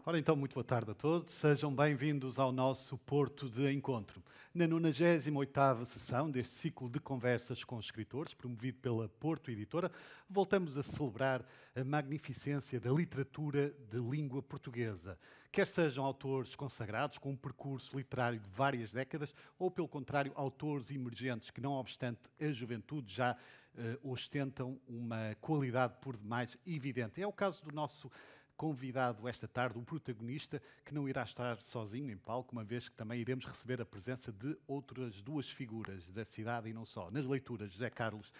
Ora então, muito boa tarde a todos. Sejam bem-vindos ao nosso Porto de Encontro. Na 98ª sessão deste ciclo de conversas com escritores, promovido pela Porto Editora, voltamos a celebrar a magnificência da literatura de língua portuguesa. Quer sejam autores consagrados, com um percurso literário de várias décadas, ou, pelo contrário, autores emergentes que, não obstante a juventude, já ostentam uma qualidade por demais evidente. É o caso do nosso convidado esta tarde, um protagonista que não irá estar sozinho em palco, uma vez que também iremos receber a presença de outras duas figuras da cidade e não só. Nas leituras, José Carlos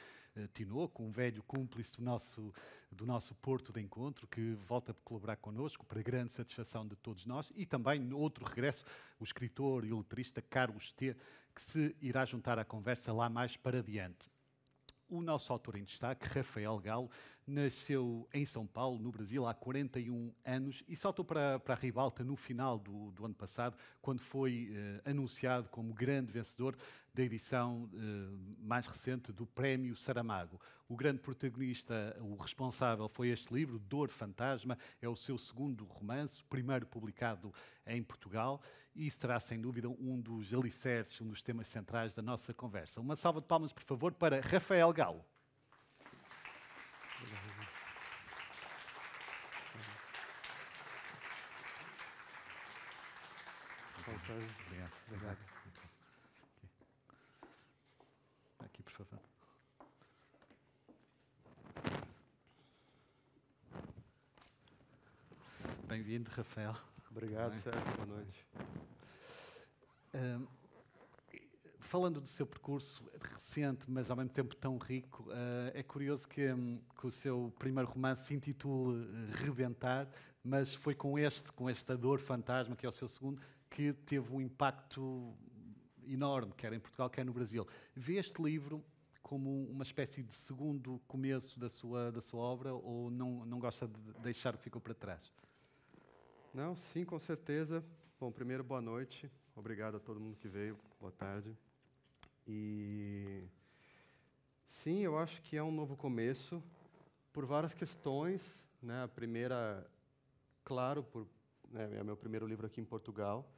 Tinoco, um velho cúmplice do nosso Porto de Encontro, que volta a colaborar connosco para grande satisfação de todos nós, e também, no outro regresso, o escritor e o letrista Carlos T., que se irá juntar à conversa lá mais para diante. O nosso autor em destaque, Rafael Galo, nasceu em São Paulo, no Brasil, há 41 anos e saltou para a ribalta no final do ano passado, quando foi anunciado como grande vencedor da edição mais recente do Prémio Saramago. O grande protagonista, o responsável, foi este livro, Dor Fantasma, é o seu segundo romance, primeiro publicado em Portugal, e será, sem dúvida, um dos alicerces, um dos temas centrais da nossa conversa. Uma salva de palmas, por favor, para Rafael Galo. Obrigado. Obrigado. Aqui, por favor. Bem-vindo, Rafael. Obrigado, Sérgio. Boa noite. Falando do seu percurso recente, mas ao mesmo tempo tão rico, é curioso que o seu primeiro romance se intitule Rebentar, mas foi com esta Dor Fantasma, que é o seu segundo, que teve um impacto enorme, quer em Portugal, quer no Brasil. Vê este livro como uma espécie de segundo começo da sua obra, ou não gosta de deixar o que ficou para trás? Não, sim, com certeza. Bom, primeiro, boa noite. Obrigado a todo mundo que veio. Boa tarde. E sim, eu acho que é um novo começo por várias questões, né? A primeira, claro, é meu primeiro livro aqui em Portugal.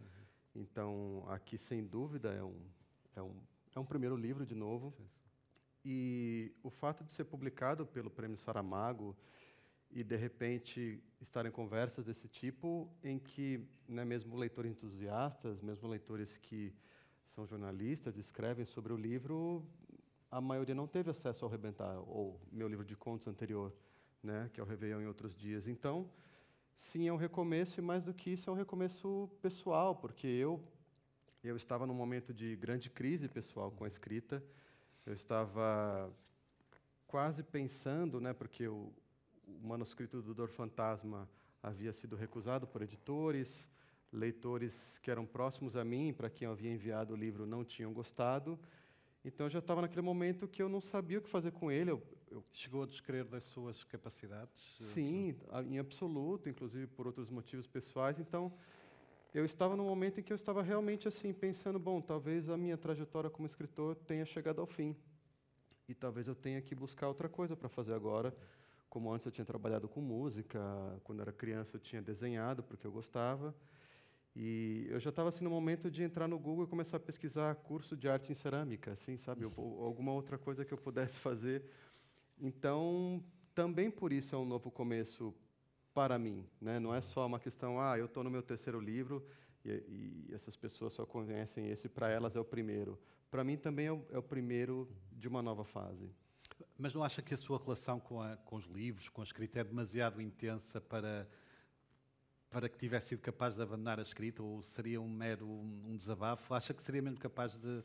Então, aqui, sem dúvida, é um primeiro livro de novo. Sim. E o fato de ser publicado pelo Prêmio Saramago e, de repente, estar em conversas desse tipo, em que, né, mesmo leitores entusiastas, mesmo leitores que são jornalistas, escrevem sobre o livro, a maioria não teve acesso ao Rebentar, ou meu livro de contos anterior, né, que é o Réveillon em Outros Dias. Então, sim, é um recomeço, e mais do que isso, é um recomeço pessoal, porque eu estava num momento de grande crise pessoal com a escrita. Eu estava quase pensando, né, porque o manuscrito do Dor Fantasma havia sido recusado por editores, leitores que eram próximos a mim, para quem eu havia enviado o livro, não tinham gostado. Então, eu já estava naquele momento que eu não sabia o que fazer com ele. Chegou a descrer das suas capacidades? Sim, em absoluto, inclusive por outros motivos pessoais. Então, eu estava num momento em que eu estava realmente assim, pensando, bom, talvez a minha trajetória como escritor tenha chegado ao fim. E talvez eu tenha que buscar outra coisa para fazer agora. Como antes eu tinha trabalhado com música, quando era criança eu tinha desenhado, porque eu gostava. E eu já estava assim, no momento de entrar no Google e começar a pesquisar curso de arte em cerâmica, assim, sabe? Ou alguma outra coisa que eu pudesse fazer. Então, também por isso é um novo começo para mim, né? Não é só uma questão, eu estou no meu terceiro livro e essas pessoas só conhecem esse, para elas é o primeiro. Para mim também é o primeiro de uma nova fase. Mas não acha que a sua relação com os livros, com a escrita, é demasiado intensa para que tivesse sido capaz de abandonar a escrita, ou seria um desabafo? Acha que seria mesmo capaz de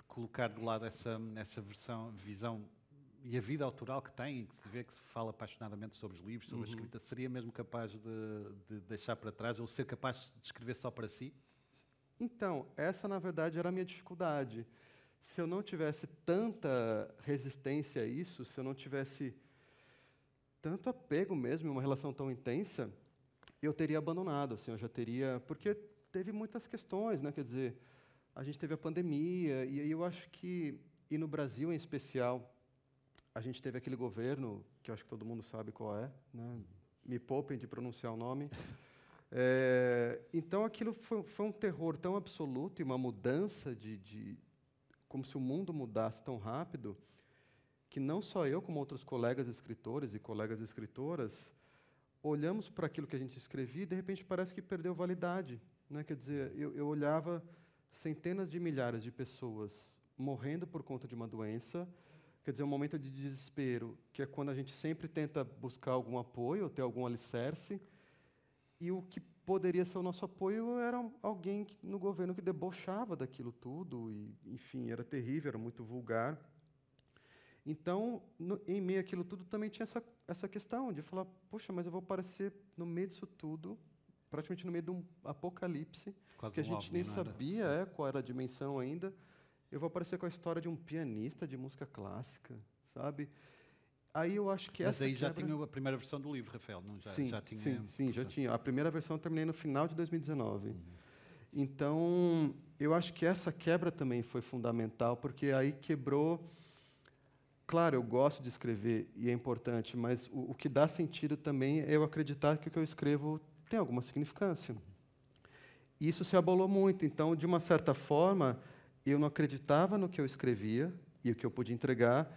colocar de lado essa visão e a vida autoral que tem, e que se vê que se fala apaixonadamente sobre os livros, sobre a escrita, seria mesmo capaz de deixar para trás, ou ser capaz de escrever só para si? Então, essa na verdade era a minha dificuldade. Se eu não tivesse tanta resistência a isso, se eu não tivesse tanto apego mesmo, uma relação tão intensa, eu teria abandonado, assim, eu já teria, porque teve muitas questões, né? Quer dizer, a gente teve a pandemia, e aí eu acho que, e no Brasil em especial, a gente teve aquele governo, que eu acho que todo mundo sabe qual é, né? me poupem de pronunciar o nome. Então, aquilo foi um terror tão absoluto e uma mudança como se o mundo mudasse tão rápido, que não só eu, como outros colegas escritores e colegas escritoras, olhamos para aquilo que a gente escrevia e, de repente, parece que perdeu validade. Né? Quer dizer, eu olhava centenas de milhares de pessoas morrendo por conta de uma doença, quer dizer, um momento de desespero, que é quando a gente sempre tenta buscar algum apoio, ou ter algum alicerce, e o que poderia ser o nosso apoio era alguém no governo que debochava daquilo tudo, e, enfim, era terrível, era muito vulgar. Então, em meio àquilo tudo, também tinha essa questão de falar, poxa, mas eu vou aparecer no meio disso tudo, praticamente no meio de um apocalipse, Quase que a gente nem sabia qual era a dimensão ainda. Eu vou aparecer com a história de um pianista de música clássica, sabe? Aí eu acho que Mas essa aí já quebra... tinha a primeira versão do livro, Rafael, não? Já tinha, sim, já tinha. A primeira versão eu terminei no final de 2019. Então, eu acho que essa quebra também foi fundamental, porque aí quebrou... Claro, eu gosto de escrever e é importante, mas o que dá sentido também é eu acreditar que o que eu escrevo tem alguma significância. E isso se abalou muito. Então, de uma certa forma, eu não acreditava no que eu escrevia e o que eu podia entregar,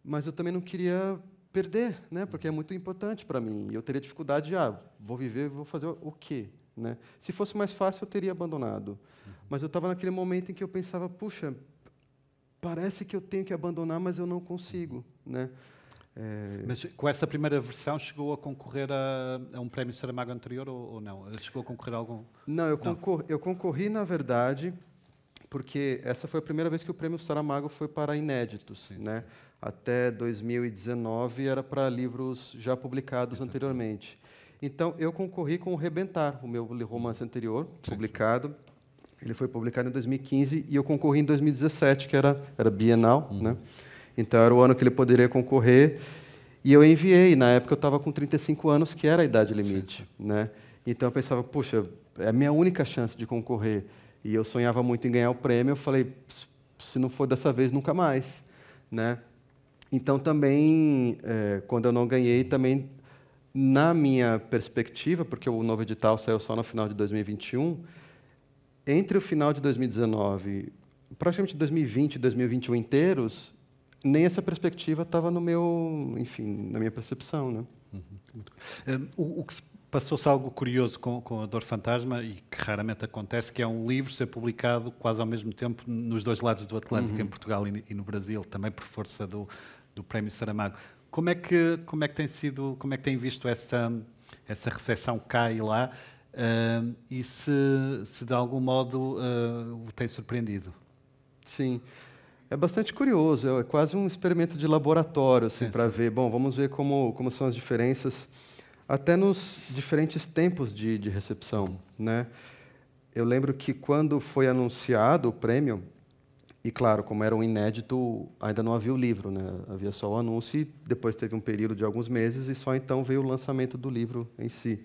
mas eu também não queria perder, né? Porque é muito importante para mim. E eu teria dificuldade de, vou viver, vou fazer o quê? Né? Se fosse mais fácil, eu teria abandonado. Mas eu estava naquele momento em que eu pensava, puxa, parece que eu tenho que abandonar, mas eu não consigo, né? Mas com essa primeira versão chegou a concorrer a um prémio Saramago anterior ou não? Chegou a concorrer a algum? Não, eu concorri, na verdade, porque essa foi a primeira vez que o prêmio Saramago foi para inéditos, né? Até 2019 era para livros já publicados anteriormente. Então, eu concorri com o Rebentar, o meu romance anterior, publicado. Ele foi publicado em 2015 e eu concorri em 2017, que era bienal, né? Então, era o ano que ele poderia concorrer. E eu enviei. Na época, eu estava com 35 anos, que era a idade limite, né? Então, eu pensava, puxa, é a minha única chance de concorrer. E eu sonhava muito em ganhar o prêmio. Eu falei, se não for dessa vez, nunca mais, né? Então, também, quando eu não ganhei, também, na minha perspectiva, porque o novo edital saiu só no final de 2021, entre o final de 2019, praticamente 2020 e 2021 inteiros, nem essa perspectiva estava no meu, enfim, na minha percepção, né? O que se passou-se algo curioso com A Dor Fantasma, e que raramente acontece, que é um livro ser publicado quase ao mesmo tempo nos dois lados do Atlântico, em Portugal e no Brasil, também por força do Prémio Saramago. Como é que tem visto essa recepção cá e lá? E se de algum modo o tem surpreendido? Sim, é bastante curioso, é quase um experimento de laboratório, assim, para ver, bom, vamos ver como são as diferenças, até nos diferentes tempos de recepção, né? Eu lembro que quando foi anunciado o prêmio, e claro, como era um inédito, ainda não havia o livro, né? Havia só o anúncio, e depois teve um período de alguns meses, e só então veio o lançamento do livro em si.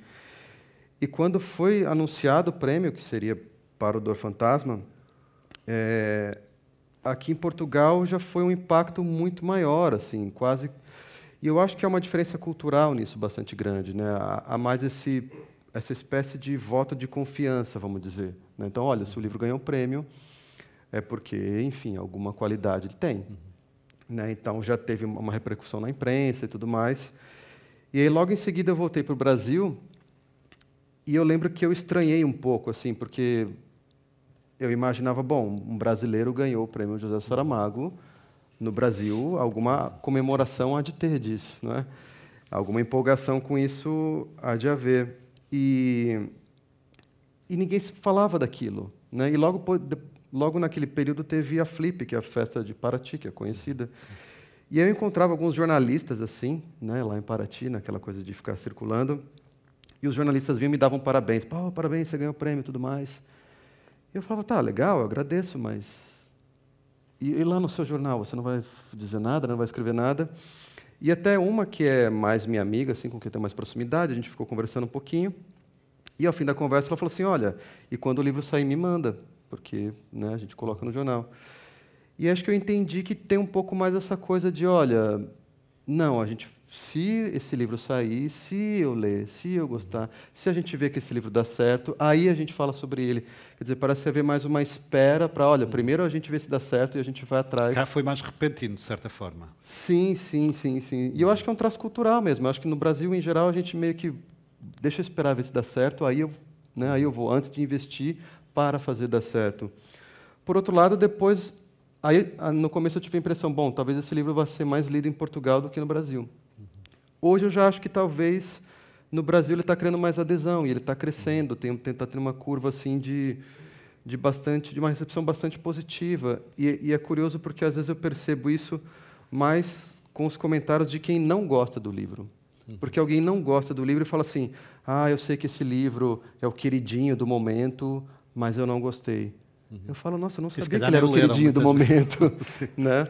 E quando foi anunciado o prêmio, que seria para o Dor Fantasma, aqui em Portugal já foi um impacto muito maior, assim, quase. E eu acho que há uma diferença cultural nisso bastante grande, né? Há mais essa espécie de voto de confiança, vamos dizer, né? Então, olha, se o livro ganhou um prêmio, é porque, enfim, alguma qualidade ele tem, né? Então já teve uma repercussão na imprensa e tudo mais. E aí, logo em seguida, eu voltei para o Brasil. E eu lembro que eu estranhei um pouco, assim, porque eu imaginava, bom, um brasileiro ganhou o prêmio José Saramago, no Brasil, alguma comemoração há de ter disso, né? Alguma empolgação com isso há de haver. E ninguém falava daquilo, né? E logo naquele período teve a Flip, que é a festa de Paraty, que é conhecida. E eu encontrava alguns jornalistas, assim, né, lá em Paraty, naquela coisa de ficar circulando. E os jornalistas vinham e me davam parabéns. Pô, parabéns, você ganhou o prêmio e tudo mais. E eu falava, tá, legal, eu agradeço, mas... E lá no seu jornal, você não vai dizer nada, não vai escrever nada? E até uma que é mais minha amiga, assim, com quem eu tenho mais proximidade, a gente ficou conversando um pouquinho. E ao fim da conversa ela falou assim, olha, e quando o livro sair, me manda, porque, né, a gente coloca no jornal. E acho que eu entendi que tem um pouco mais essa coisa de, olha, não, se esse livro sair, se eu ler, se eu gostar, se a gente vê que esse livro dá certo, aí a gente fala sobre ele. Quer dizer, parece haver mais uma espera para, olha, primeiro a gente vê se dá certo e a gente vai atrás. Cá foi mais repentino, de certa forma. Sim, sim, sim, sim. E eu acho que é um traço cultural mesmo. Eu acho que no Brasil, em geral, a gente meio que deixa eu esperar ver se dá certo, aí eu vou, antes de investir para fazer dar certo. Por outro lado, depois, aí no começo eu tive a impressão, bom, talvez esse livro vá ser mais lido em Portugal do que no Brasil. Hoje eu já acho que talvez no Brasil ele está criando mais adesão e ele está crescendo, está tendo uma curva assim de uma recepção bastante positiva. E é curioso porque às vezes eu percebo isso mais com os comentários de quem não gosta do livro. Porque alguém não gosta do livro e fala assim, eu sei que esse livro é o queridinho do momento, mas eu não gostei. Eu falo, nossa, eu não sabia que ele era o queridinho do momento. Né?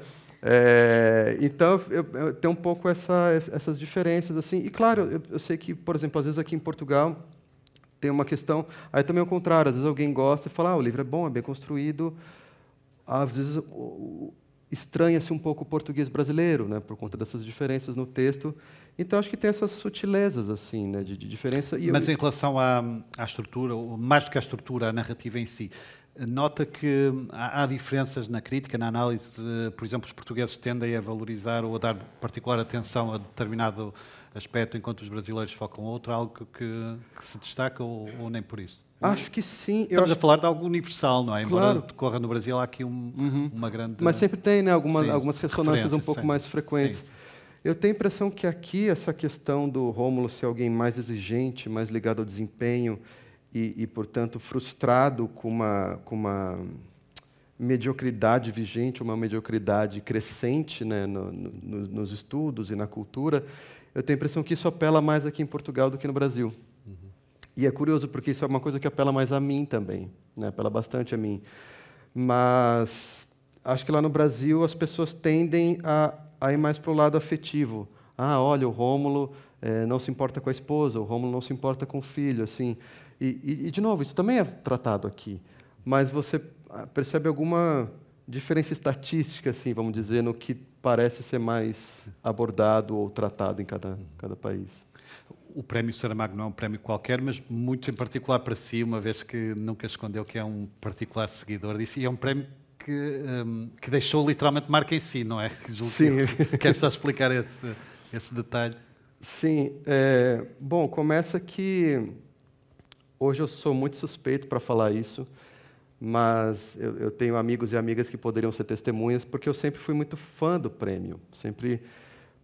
Então, eu tenho um pouco essas diferenças. Assim. E, claro, eu sei que, por exemplo, às vezes aqui em Portugal tem uma questão... Aí também é o contrário. Às vezes alguém gosta e fala, o livro é bom, é bem construído. Às vezes estranha-se um pouco o português brasileiro, né, por conta dessas diferenças no texto. Então, acho que tem essas sutilezas assim, né, de diferença. Mas em relação à estrutura, ou mais do que à estrutura, a narrativa em si, nota que há diferenças na crítica, na análise. Por exemplo, os portugueses tendem a valorizar ou a dar particular atenção a determinado aspecto, enquanto os brasileiros focam outro, algo que se destaca ou nem por isso? Acho que sim. Estamos a falar de algo universal, não é? Embora Claro. decorra no Brasil, há aqui uma grande... Mas sempre tem, né, algumas ressonâncias um pouco mais frequentes. Sim. Eu tenho a impressão que aqui essa questão do Rômulo ser alguém mais exigente, mais ligado ao desempenho e portanto, frustrado com uma mediocridade vigente, uma mediocridade crescente, né, nos estudos e na cultura, eu tenho a impressão que isso apela mais aqui em Portugal do que no Brasil. E é curioso, porque isso é uma coisa que apela mais a mim também, né? Apela bastante a mim. Mas acho que lá no Brasil as pessoas tendem a ir mais para o lado afetivo. Olha, o Rômulo não se importa com a esposa, o Rômulo não se importa com o filho, assim. E de novo, isso também é tratado aqui. Mas você percebe alguma diferença estatística, assim, vamos dizer, no que parece ser mais abordado ou tratado em cada país. O Prémio Saramago não é um prémio qualquer, mas muito em particular para si, uma vez que nunca escondeu que é um particular seguidor disso, e é um prémio que deixou literalmente marca em si, não é? Sim. Quer só explicar esse detalhe? Sim. Bom, começa que hoje eu sou muito suspeito para falar isso, mas eu tenho amigos e amigas que poderiam ser testemunhas, porque eu sempre fui muito fã do prêmio.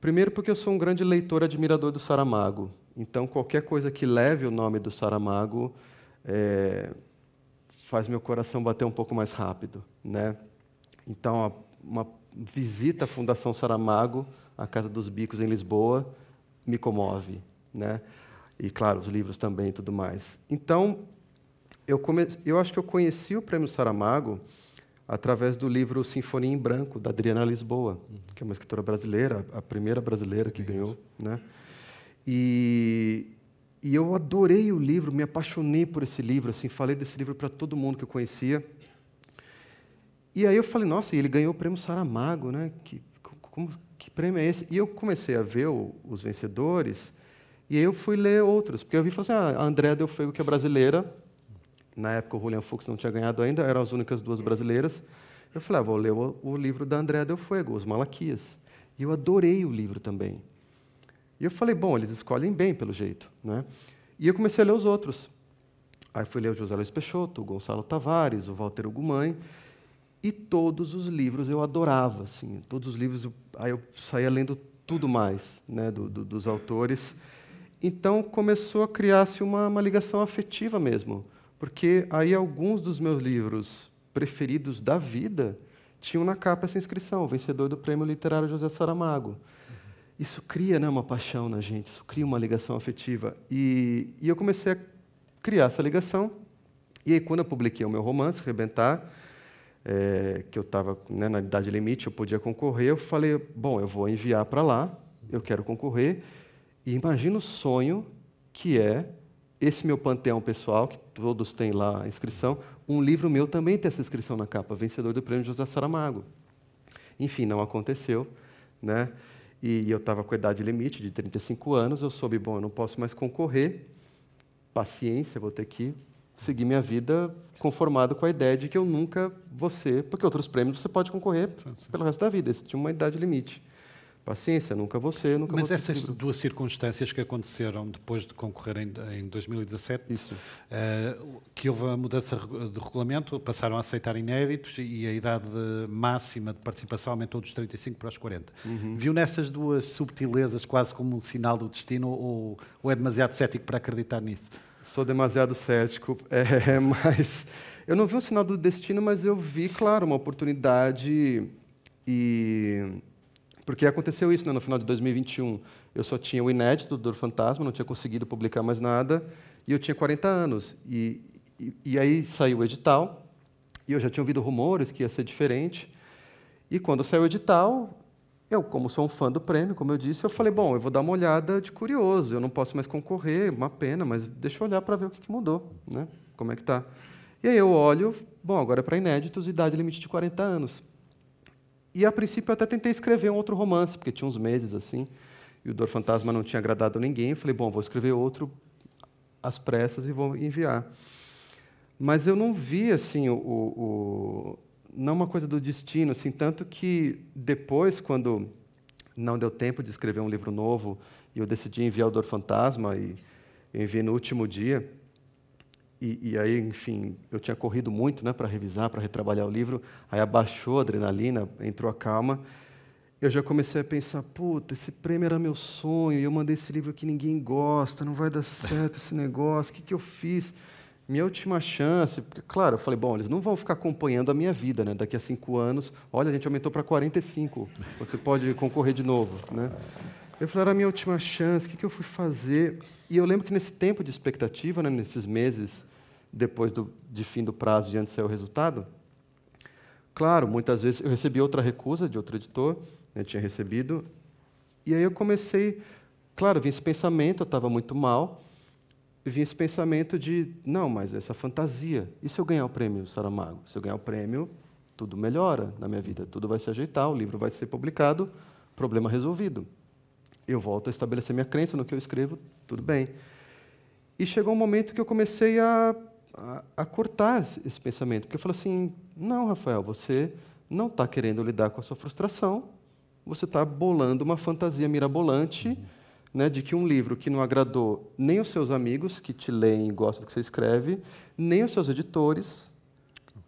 Primeiro porque eu sou um grande leitor admirador do Saramago. Então, qualquer coisa que leve o nome do Saramago faz meu coração bater um pouco mais rápido, né? Então, uma visita à Fundação Saramago, à Casa dos Bicos, em Lisboa, me comove, né? E, claro, os livros também e tudo mais. Então, eu acho que eu conheci o Prêmio Saramago através do livro Sinfonia em Branco, da Adriana Lisboa, que é uma escritora brasileira, a primeira brasileira que ganhou, né? E eu adorei o livro, me apaixonei por esse livro, assim, falei desse livro para todo mundo que eu conhecia. E aí eu falei, nossa, ele ganhou o Prêmio Saramago, né? Que prêmio é esse? E eu comecei a ver os vencedores, e aí eu fui ler outros, porque eu vi e falei assim, a Andréa Del Fuego, que é brasileira, na época o Julian Fuchs não tinha ganhado ainda, eram as únicas duas brasileiras. Eu falei, vou ler o livro da Andréa Del Fuego, Os Malaquias. E eu adorei o livro também. E eu falei, bom, eles escolhem bem, pelo jeito, né? E eu comecei a ler os outros. Aí fui ler o José Luiz Peixoto, o Gonçalo Tavares, o Walter Ugumãe, e todos os livros eu adorava, assim, todos os livros, aí eu saía lendo tudo mais, né, dos autores. Então, começou a criar-se uma ligação afetiva mesmo, porque aí alguns dos meus livros preferidos da vida tinham na capa essa inscrição, vencedor do Prêmio Literário José Saramago. Isso cria, né, uma paixão na gente, isso cria uma ligação afetiva. E eu comecei a criar essa ligação, e aí quando eu publiquei o meu romance, Rebentar, que eu estava, né, na idade limite, eu podia concorrer, eu falei, bom, eu vou enviar para lá, eu quero concorrer, e imagina o sonho que é esse meu panteão pessoal, que todos têm lá a inscrição, um livro meu também tem essa inscrição na capa, vencedor do Prêmio José Saramago. Enfim, não aconteceu, né? E eu estava com a idade limite de 35 anos, eu soube, bom, eu não posso mais concorrer, paciência, vou ter que seguir minha vida conformado com a ideia de que eu nunca vou ser, porque outros prêmios você pode concorrer pelo resto da vida, esse tinha uma idade limite. Paciência, nunca vou ser, nunca vou Mas ser. essas duas circunstâncias que aconteceram depois de concorrer em 2017, Isso. Que houve a mudança de regulamento, passaram a aceitar inéditos e a idade máxima de participação aumentou dos 35 para os 40. Viu nessas duas subtilezas quase como um sinal do destino ou é demasiado cético para acreditar nisso? Sou demasiado cético, mas eu não vi um sinal do destino, mas eu vi, claro, uma oportunidade porque aconteceu isso, né? No final de 2021, eu só tinha o inédito do Dor Fantasma, não tinha conseguido publicar mais nada, e eu tinha 40 anos. E aí saiu o edital, e eu já tinha ouvido rumores que ia ser diferente. E quando saiu o edital, eu, como sou um fã do prêmio, como eu disse, eu falei, bom, eu vou dar uma olhada de curioso, eu não posso mais concorrer, uma pena, mas deixa eu olhar para ver o que mudou, né? Como é que está. E aí eu olho, bom, agora é para inéditos, idade limite de 40 anos. E, a princípio, eu até tentei escrever um outro romance, porque tinha uns meses, assim, e o Dor Fantasma não tinha agradado ninguém. Eu falei, bom, vou escrever outro às pressas e vou enviar. Mas eu não vi, assim, não uma coisa do destino, assim, tanto que depois, quando não deu tempo de escrever um livro novo, e eu decidi enviar o Dor Fantasma, e eu enviei no último dia, e aí, enfim, eu tinha corrido muito, né, para revisar, para retrabalhar o livro, aí abaixou a adrenalina, entrou a calma, eu já comecei a pensar, puta, esse prêmio era meu sonho, e eu mandei esse livro que ninguém gosta, não vai dar certo esse negócio, o que eu fiz? Minha última chance, porque, claro, eu falei, bom, eles não vão ficar acompanhando a minha vida, né, daqui a 5 anos, olha, a gente aumentou para 45, você pode concorrer de novo, né? Eu falei, era a minha última chance, o que eu fui fazer? E eu lembro que nesse tempo de expectativa, né, nesses meses depois de fim do prazo, de antes de sair o resultado, claro, muitas vezes eu recebi outra recusa de outro editor, né, tinha recebido, e aí eu comecei, claro, vinha esse pensamento, eu estava muito mal, vinha esse pensamento de, não, mas essa fantasia, e se eu ganhar o prêmio Saramago? Se eu ganhar o prêmio, tudo melhora na minha vida, tudo vai se ajeitar, o livro vai ser publicado, problema resolvido. Eu volto a estabelecer minha crença no que eu escrevo, tudo bem. E chegou um momento que eu comecei a cortar esse pensamento, porque eu falei assim, não, Rafael, você não está querendo lidar com a sua frustração, você está bolando uma fantasia mirabolante, né, de que um livro que não agradou nem os seus amigos, que te leem e gostam do que você escreve, nem os seus editores,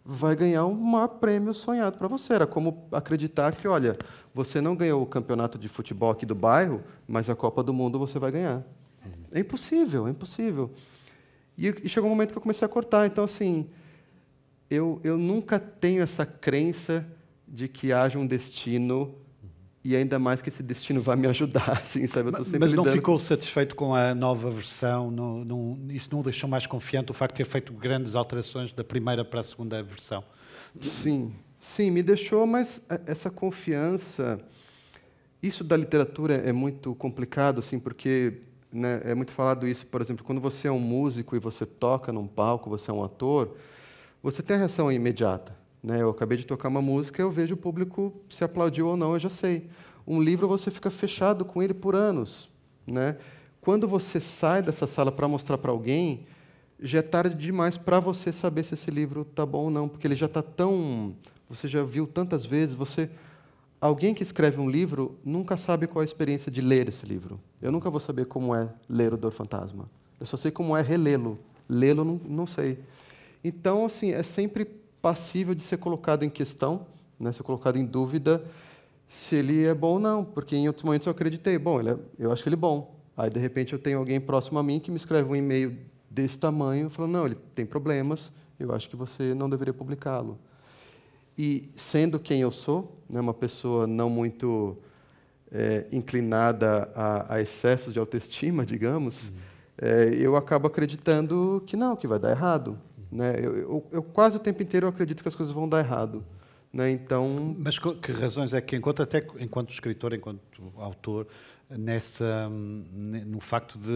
vai ganhar um maior prêmio sonhado para você. Era como acreditar que, olha, você não ganhou o campeonato de futebol aqui do bairro, mas a Copa do Mundo você vai ganhar. É impossível, é impossível. E chegou um momento que eu comecei a cortar. Então, assim, eu nunca tenho essa crença de que haja um destino e ainda mais que esse destino vai me ajudar, assim, sabe? Eu tô sempre Mas não lidando... ficou satisfeito com a nova versão? Isso não o deixou mais confiante, o facto de ter feito grandes alterações da primeira para a segunda versão? Sim, sim, me deixou, mas essa confiança... Isso da literatura é muito complicado, assim, porque... né, é muito falado isso, por exemplo, quando você é um músico e você toca num palco, você é um ator, você tem a reação imediata. Né? Eu acabei de tocar uma música, eu vejo o público se aplaudiu ou não, eu já sei. Um livro, você fica fechado com ele por anos. Né? Quando você sai dessa sala para mostrar para alguém, já é tarde demais para você saber se esse livro está bom ou não, porque ele já está tão... Você já viu tantas vezes, Alguém que escreve um livro nunca sabe qual é a experiência de ler esse livro. Eu nunca vou saber como é ler o Dor Fantasma. Eu só sei como é relê-lo. Lê-lo, não sei. Então, assim, é sempre passível de ser colocado em questão, né, ser colocado em dúvida se ele é bom ou não, porque em outros momentos eu acreditei, bom, eu acho ele bom. Aí, de repente, eu tenho alguém próximo a mim que me escreve um e-mail desse tamanho, falando, não, ele tem problemas, eu acho que você não deveria publicá-lo. E, sendo quem eu sou, né, uma pessoa não muito inclinada a excessos de autoestima, digamos, eu acabo acreditando que não, que vai dar errado. Né? Eu quase o tempo inteiro eu acredito que as coisas vão dar errado. Né? Então... Mas que razões é que encontra, até enquanto escritor, enquanto autor, no facto de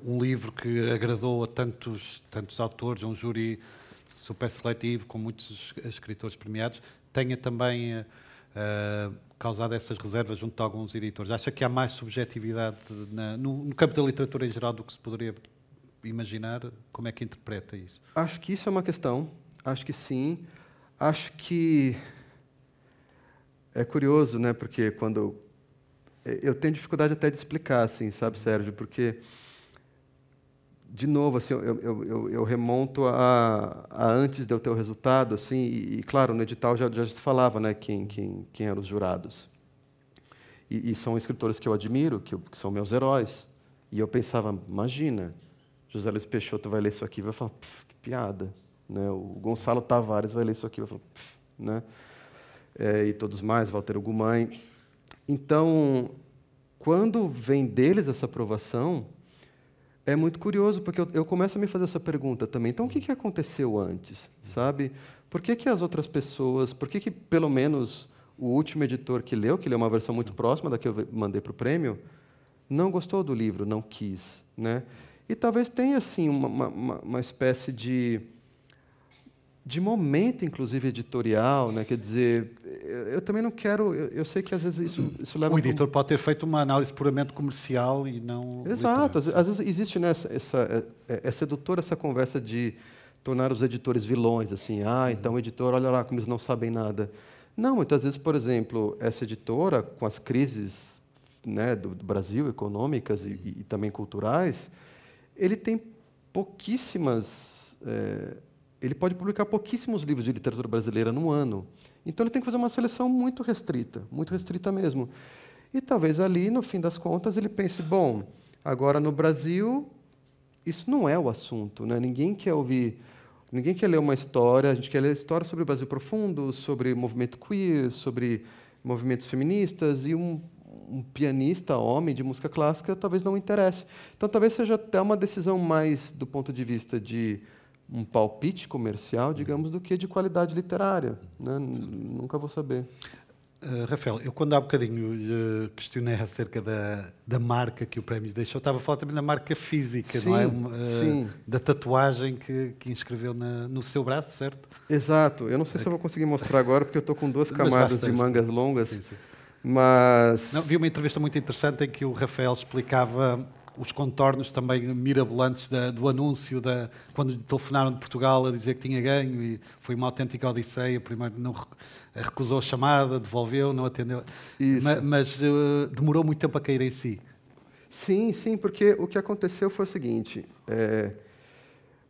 um livro que agradou a tantos autores, a um júri super seletivo, com muitos escritores premiados, tenha também causado essas reservas junto de alguns editores. Acha que há mais subjetividade no campo da literatura em geral do que se poderia imaginar? Como é que interpreta isso? Acho que isso é uma questão. Acho que sim. Acho que é curioso, né? Porque quando eu tenho dificuldade até de explicar, assim, sabe, Sérgio? Porque de novo, assim, eu remonto a antes de eu ter o resultado, assim, e claro, no edital já se falava, né, quem eram os jurados. E são escritores que eu admiro, que são meus heróis. E eu pensava, imagina, José Luiz Peixoto vai ler isso aqui e vai falar, que piada, né? O Gonçalo Tavares vai ler isso aqui e vai falar, né? E todos mais, Walter Ugumãe. Então, quando vem deles essa aprovação, é muito curioso, porque eu começo a me fazer essa pergunta também. Então, o que aconteceu antes, sabe? Por que as outras pessoas, por que pelo menos o último editor que leu uma versão muito próxima da que eu mandei para o prêmio, não gostou do livro, não quis, né? E talvez tenha, assim, uma espécie de momento, inclusive, editorial, né? Quer dizer, eu também não quero... Eu sei que, às vezes, isso leva... O editor pode ter feito uma análise puramente comercial e não... Exato. Às vezes existe, né, é sedutora essa conversa de tornar os editores vilões, assim. Então o editor, olha lá como eles não sabem nada. Não, muitas vezes, por exemplo, essa editora, com as crises, né, do Brasil, econômicas e também culturais, ele tem pouquíssimas... ele pode publicar pouquíssimos livros de literatura brasileira no ano. Então, ele tem que fazer uma seleção muito restrita mesmo. E talvez ali, no fim das contas, ele pense, bom, agora no Brasil, isso não é o assunto, né? Ninguém quer ler uma história, a gente quer ler história sobre o Brasil profundo, sobre movimento queer, sobre movimentos feministas, e um pianista, homem, de música clássica, talvez não interesse. Então, talvez seja até uma decisão mais do ponto de vista de um palpite comercial, digamos, do que de qualidade literária, né? Nunca vou saber. Rafael, eu quando há bocadinho questionei acerca da marca que o prémio deixou, estava a falar também da marca física, sim, não é? Sim. Da tatuagem que inscreveu no seu braço, certo? Exato. Eu não sei se eu vou conseguir mostrar agora, porque eu estou com 2 camadas de mangas longas. Sim. Mas... Não, vi uma entrevista muito interessante em que o Rafael explicava os contornos também mirabolantes do anúncio, quando lhe telefonaram de Portugal a dizer que tinha ganho, e foi uma autêntica odisseia. Primeiro não recusou a chamada, devolveu, não atendeu. Mas demorou muito tempo a cair em si. Sim, porque o que aconteceu foi o seguinte.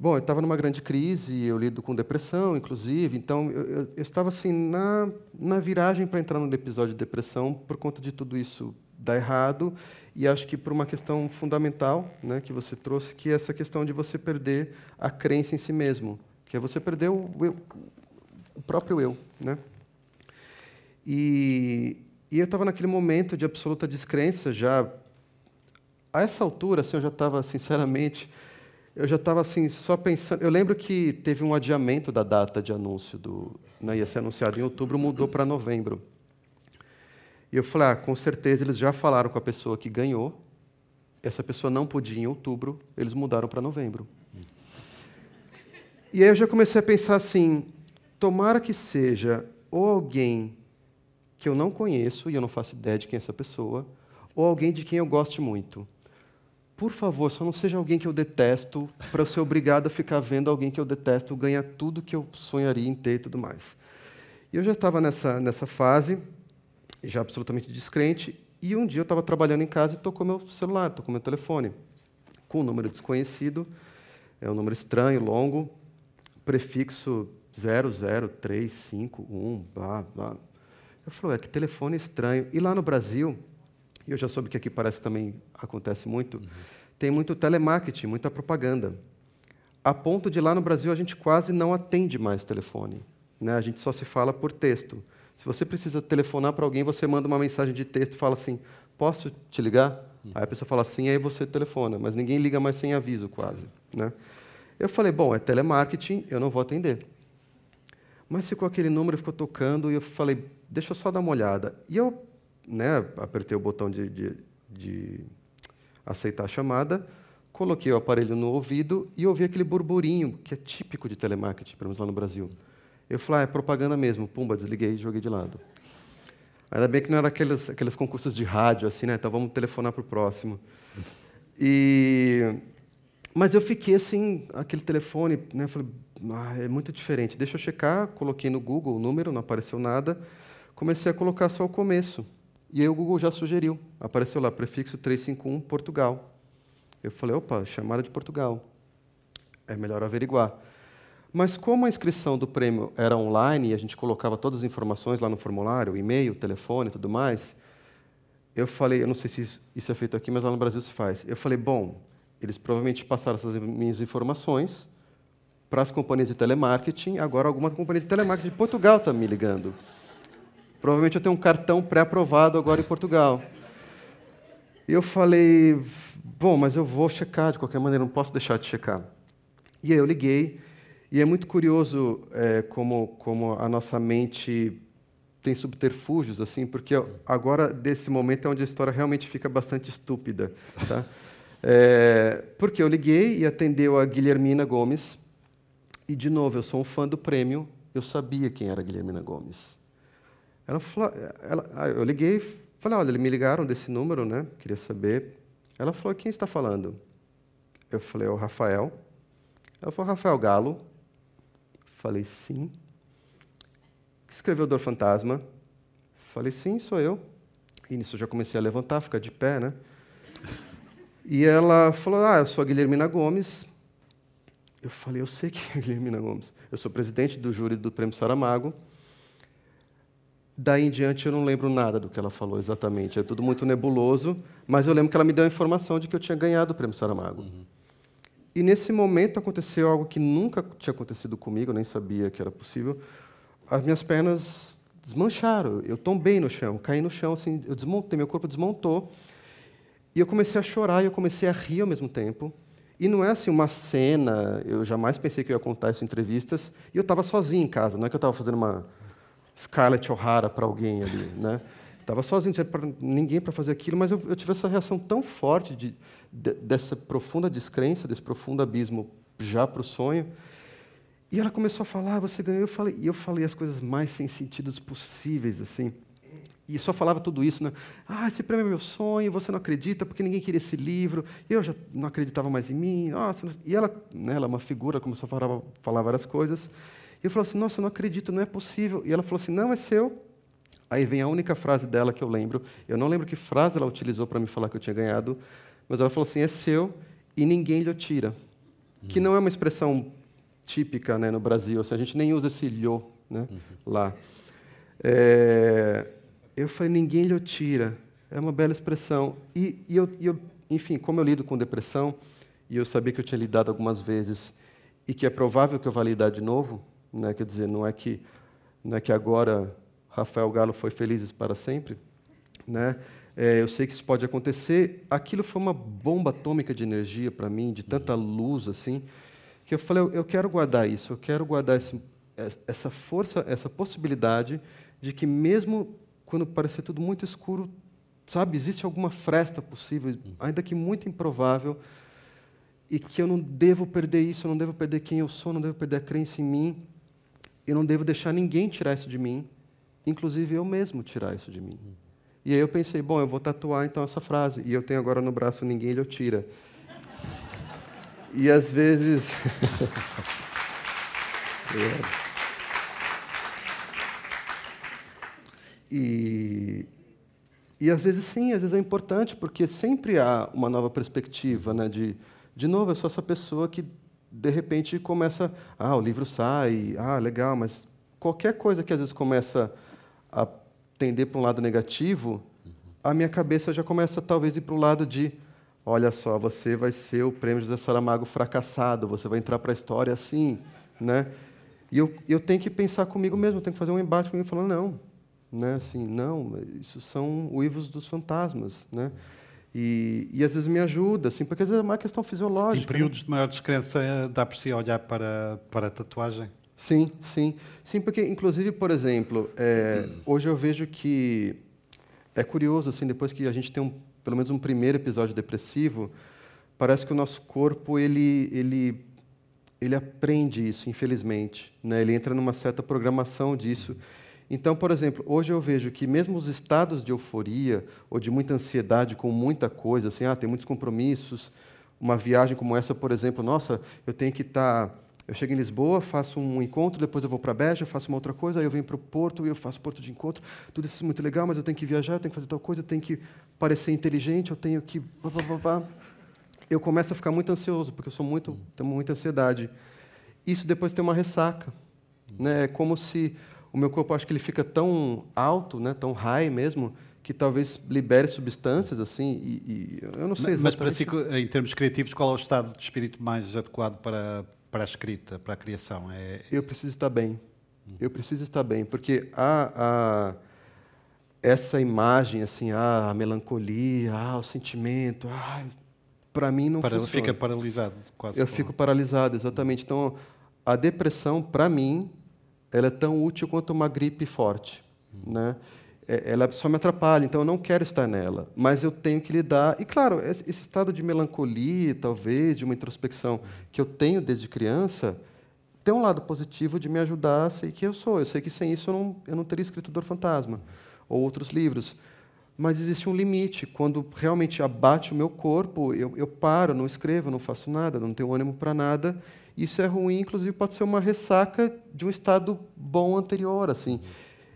Bom, eu estava numa grande crise, eu lido com depressão, inclusive, então eu estava assim na viragem para entrar no episódio de depressão por conta de tudo isso dar errado, e acho que por uma questão fundamental, né, que você trouxe, que é essa questão de você perder a crença em si mesmo, que é você perder o próprio eu, né? E eu estava naquele momento de absoluta descrença já. A essa altura, assim, eu já estava, sinceramente, assim, só pensando... Eu lembro que teve um adiamento da data de anúncio, né, ia ser anunciado em outubro, mudou para novembro. E eu falei, com certeza, eles já falaram com a pessoa que ganhou, essa pessoa não podia em outubro, eles mudaram para novembro. E aí eu já comecei a pensar assim, tomara que seja ou alguém que eu não conheço, e eu não faço ideia de quem é essa pessoa, ou alguém de quem eu goste muito. Por favor, só não seja alguém que eu detesto, para eu ser obrigado a ficar vendo alguém que eu detesto ganhar tudo que eu sonharia em ter e tudo mais. E eu já estava nessa fase, já absolutamente descrente, e um dia eu estava trabalhando em casa e tocou meu celular, tocou meu telefone, com um número desconhecido, é um número estranho, longo, prefixo 00351, blá, blá. Eu falei, que telefone estranho. E lá no Brasil, e eu já soube que aqui parece que também acontece muito, tem muito telemarketing, muita propaganda. A ponto de lá no Brasil a gente quase não atende mais telefone, né? A gente só se fala por texto. Se você precisa telefonar para alguém, você manda uma mensagem de texto e fala assim, posso te ligar? Aí a pessoa fala assim, aí você telefona, mas ninguém liga mais sem aviso quase, né? Eu falei, bom, é telemarketing, eu não vou atender. Mas ficou aquele número, ficou tocando, e eu falei, deixa eu só dar uma olhada. E eu, né, apertei o botão de aceitar a chamada, coloquei o aparelho no ouvido e ouvi aquele burburinho, que é típico de telemarketing, pelo menos lá no Brasil. Eu falei, é propaganda mesmo. Pumba, desliguei e joguei de lado. Ainda bem que não era aqueles concursos de rádio, assim, né? Então vamos telefonar para o próximo. Mas eu fiquei assim, aquele telefone, né? Falei, é muito diferente. Deixa eu checar. Coloquei no Google o número, não apareceu nada. Comecei a colocar só o começo. E aí o Google já sugeriu. Apareceu lá, prefixo 351, Portugal. Eu falei, opa, chamada de Portugal. É melhor averiguar. Mas como a inscrição do prêmio era online e a gente colocava todas as informações lá no formulário, e-mail, telefone e tudo mais, eu falei, eu não sei se isso é feito aqui, mas lá no Brasil se faz. Eu falei, bom, eles provavelmente passaram essas minhas informações para as companhias de telemarketing, agora alguma companhia de telemarketing de Portugal está me ligando. Provavelmente eu tenho um cartão pré-aprovado agora em Portugal. E eu falei, bom, mas eu vou checar de qualquer maneira, não posso deixar de checar. E aí eu liguei, e é muito curioso como a nossa mente tem subterfúgios, assim, porque agora, desse momento, é onde a história realmente fica bastante estúpida. Tá? Porque eu liguei e atendeu a Guilhermina Gomes, e, de novo, eu sou um fã do prêmio, eu sabia quem era a Guilhermina Gomes. Ela falou, eu liguei, falei, olha, eles me ligaram desse número, né? Queria saber. Ela falou, quem está falando? Eu falei, é o Rafael. Ela falou, Rafael Galo. Falei, sim. Escreveu Dor Fantasma. Falei, sim, sou eu. E nisso eu já comecei a levantar, ficar de pé, né? E ela falou, eu sou a Guilhermina Gomes. Eu falei, eu sei quem é a Guilhermina Gomes. Eu sou presidente do júri do Prêmio Saramago. Daí em diante eu não lembro nada do que ela falou exatamente. É tudo muito nebuloso, mas eu lembro que ela me deu a informação de que eu tinha ganhado o Prêmio Saramago. E nesse momento aconteceu algo que nunca tinha acontecido comigo, eu nem sabia que era possível. As minhas pernas desmancharam, eu tombei no chão, caí no chão, assim, eu desmontei, meu corpo desmontou. E eu comecei a chorar e eu comecei a rir ao mesmo tempo. E não é assim uma cena, eu jamais pensei que eu ia contar isso em entrevistas, e eu estava sozinho em casa, não é que eu estava fazendo uma Scarlett O'Hara para alguém ali, né? Estava sozinho, não tinha ninguém para fazer aquilo, mas eu tive essa reação tão forte dessa profunda descrença, desse profundo abismo já para o sonho. E ela começou a falar, você ganhou. Eu falei as coisas mais sem sentidos possíveis, assim. E só falava tudo isso, né? Esse prêmio é meu sonho, você não acredita porque ninguém queria esse livro. Eu já não acreditava mais em mim. Nossa, e ela, né, ela é uma figura, começou a falar várias coisas. E eu falei assim, nossa, eu não acredito, não é possível. E ela falou assim, não, é seu. Aí vem a única frase dela que eu lembro. Eu não lembro que frase ela utilizou para me falar que eu tinha ganhado, mas ela falou assim, é seu e ninguém lhe tira. Que não é uma expressão típica, né, no Brasil. Assim, a gente nem usa esse lho, né, lá. Eu falei, ninguém lhe tira. É uma bela expressão. E eu, enfim, como eu lido com depressão, e eu sabia que eu tinha lidado algumas vezes, e que é provável que eu vá lidar de novo, né, quer dizer, não é que agora Rafael Galo foi felizes para sempre, né? Eu sei que isso pode acontecer. Aquilo foi uma bomba atômica de energia para mim, de tanta luz, assim, que eu falei, eu quero guardar isso, eu quero guardar essa força, essa possibilidade de que mesmo quando parecer tudo muito escuro, sabe, existe alguma fresta possível, ainda que muito improvável, e que eu não devo perder isso, eu não devo perder quem eu sou, não devo perder a crença em mim, eu não devo deixar ninguém tirar isso de mim, inclusive eu mesmo tirar isso de mim. E aí eu pensei, bom, eu vou tatuar então essa frase, e eu tenho agora no braço, ninguém lhe tira. E às vezes... E às vezes sim, às vezes é importante, porque sempre há uma nova perspectiva, né? De novo, eu sou essa pessoa que, de repente, começa... o livro sai, legal, mas qualquer coisa que às vezes começa a tender para um lado negativo, a minha cabeça já começa, talvez, a ir para o lado de, olha só, você vai ser o Prêmio José Saramago fracassado, você vai entrar para a história assim, né? E eu tenho que pensar comigo mesmo, eu tenho que fazer um embate comigo, falando, não, né? Assim, não, isso são uivos dos fantasmas, né? E às vezes me ajuda, assim, porque às vezes é uma questão fisiológica. Em períodos de maior descrença, dá por si olhar para a tatuagem? Sim, sim. Sim, porque, inclusive, por exemplo, hoje eu vejo que é curioso, assim, depois que a gente tem pelo menos um primeiro episódio depressivo, parece que o nosso corpo, ele aprende isso, infelizmente, né? Ele entra numa certa programação disso. Então, por exemplo, hoje eu vejo que mesmo os estados de euforia ou de muita ansiedade com muita coisa, assim, tem muitos compromissos, uma viagem como essa, por exemplo, nossa, eu tenho que estar... Eu chego em Lisboa, faço um encontro, depois eu vou para Beja, faço uma outra coisa, aí eu venho para o Porto e eu faço Porto de encontro. Tudo isso é muito legal, mas eu tenho que viajar, eu tenho que fazer tal coisa, eu tenho que parecer inteligente, eu tenho que... Eu começo a ficar muito ansioso, porque tenho muita ansiedade. Isso depois tem uma ressaca. Né? É como se o meu corpo, acho que ele fica tão alto, né, tão high mesmo, que talvez libere substâncias, assim, e eu não sei exatamente... Mas para si, em termos criativos, qual é o estado de espírito mais adequado para a escrita, para a criação? Eu preciso estar bem. Eu preciso estar bem, porque essa imagem, assim, a melancolia, o sentimento, para mim não funciona. Fica paralisado, quase. Eu fico paralisado, exatamente. Então, a depressão, para mim, ela é tão útil quanto uma gripe forte, né? Ela só me atrapalha, então eu não quero estar nela, mas eu tenho que lidar. E, claro, esse estado de melancolia, talvez, de uma introspecção que eu tenho desde criança, tem um lado positivo de me ajudar a ser quem eu sou. Eu sei que sem isso eu não teria escrito Dor Fantasma ou outros livros. Mas existe um limite. Quando realmente abate o meu corpo, eu paro, não escrevo, não faço nada, não tenho ânimo para nada. Isso é ruim, inclusive pode ser uma ressaca de um estado bom anterior, assim.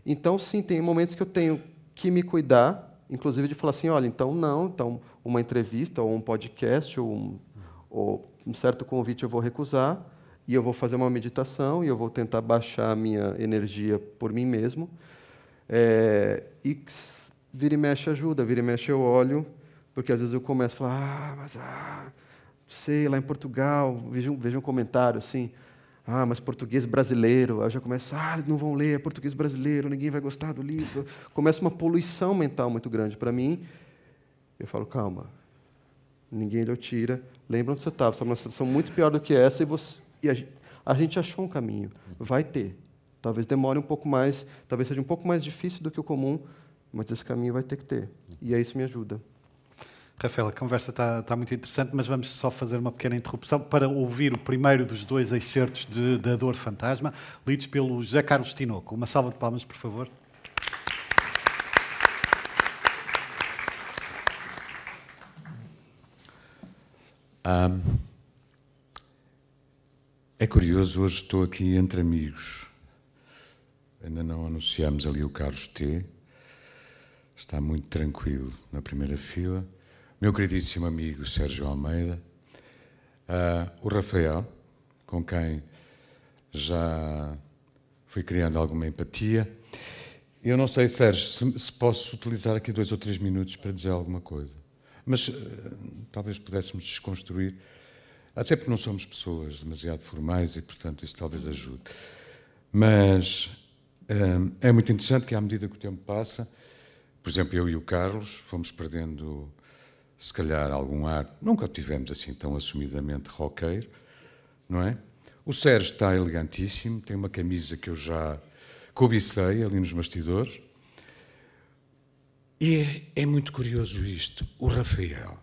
Então, sim, tem momentos que eu tenho que me cuidar, inclusive de falar assim, olha, então uma entrevista ou um podcast ou um certo convite eu vou recusar e eu vou fazer uma meditação e eu vou tentar baixar a minha energia por mim mesmo. E vira e mexe ajuda, vira e mexe eu olho, porque às vezes eu começo a falar, sei, lá em Portugal, vejo um comentário assim, mas português brasileiro. Aí eu já começo, eles não vão ler, é português brasileiro, ninguém vai gostar do livro. Começa uma poluição mental muito grande para mim. Eu falo, calma, ninguém lhe tira. Lembra onde você estava, você está numa situação muito pior do que essa e a gente achou um caminho. Vai ter. Talvez demore um pouco mais, talvez seja um pouco mais difícil do que o comum, mas esse caminho vai ter que ter. E aí isso me ajuda. Rafael, a conversa está muito interessante, mas vamos só fazer uma pequena interrupção para ouvir o primeiro dos dois excertos da Dor Fantasma, lidos pelo José Carlos Tinoco. Uma salva de palmas, por favor. É curioso, hoje estou aqui entre amigos. Ainda não anunciamos ali o Carlos T. Está muito tranquilo na primeira fila. Meu queridíssimo amigo Sérgio Almeida, o Rafael, com quem já fui criando alguma empatia. Eu não sei, Sérgio, se posso utilizar aqui 2 ou 3 minutos para dizer alguma coisa, mas talvez pudéssemos desconstruir, até porque não somos pessoas demasiado formais e, portanto, isso talvez ajude. Mas é muito interessante que, à medida que o tempo passa, por exemplo, eu e o Carlos fomos perdendo, se calhar, algum ar. Nunca o tivemos assim tão assumidamente roqueiro, não é? O Sérgio está elegantíssimo, tem uma camisa que eu já cobicei ali nos bastidores. E é muito curioso isto. O Rafael,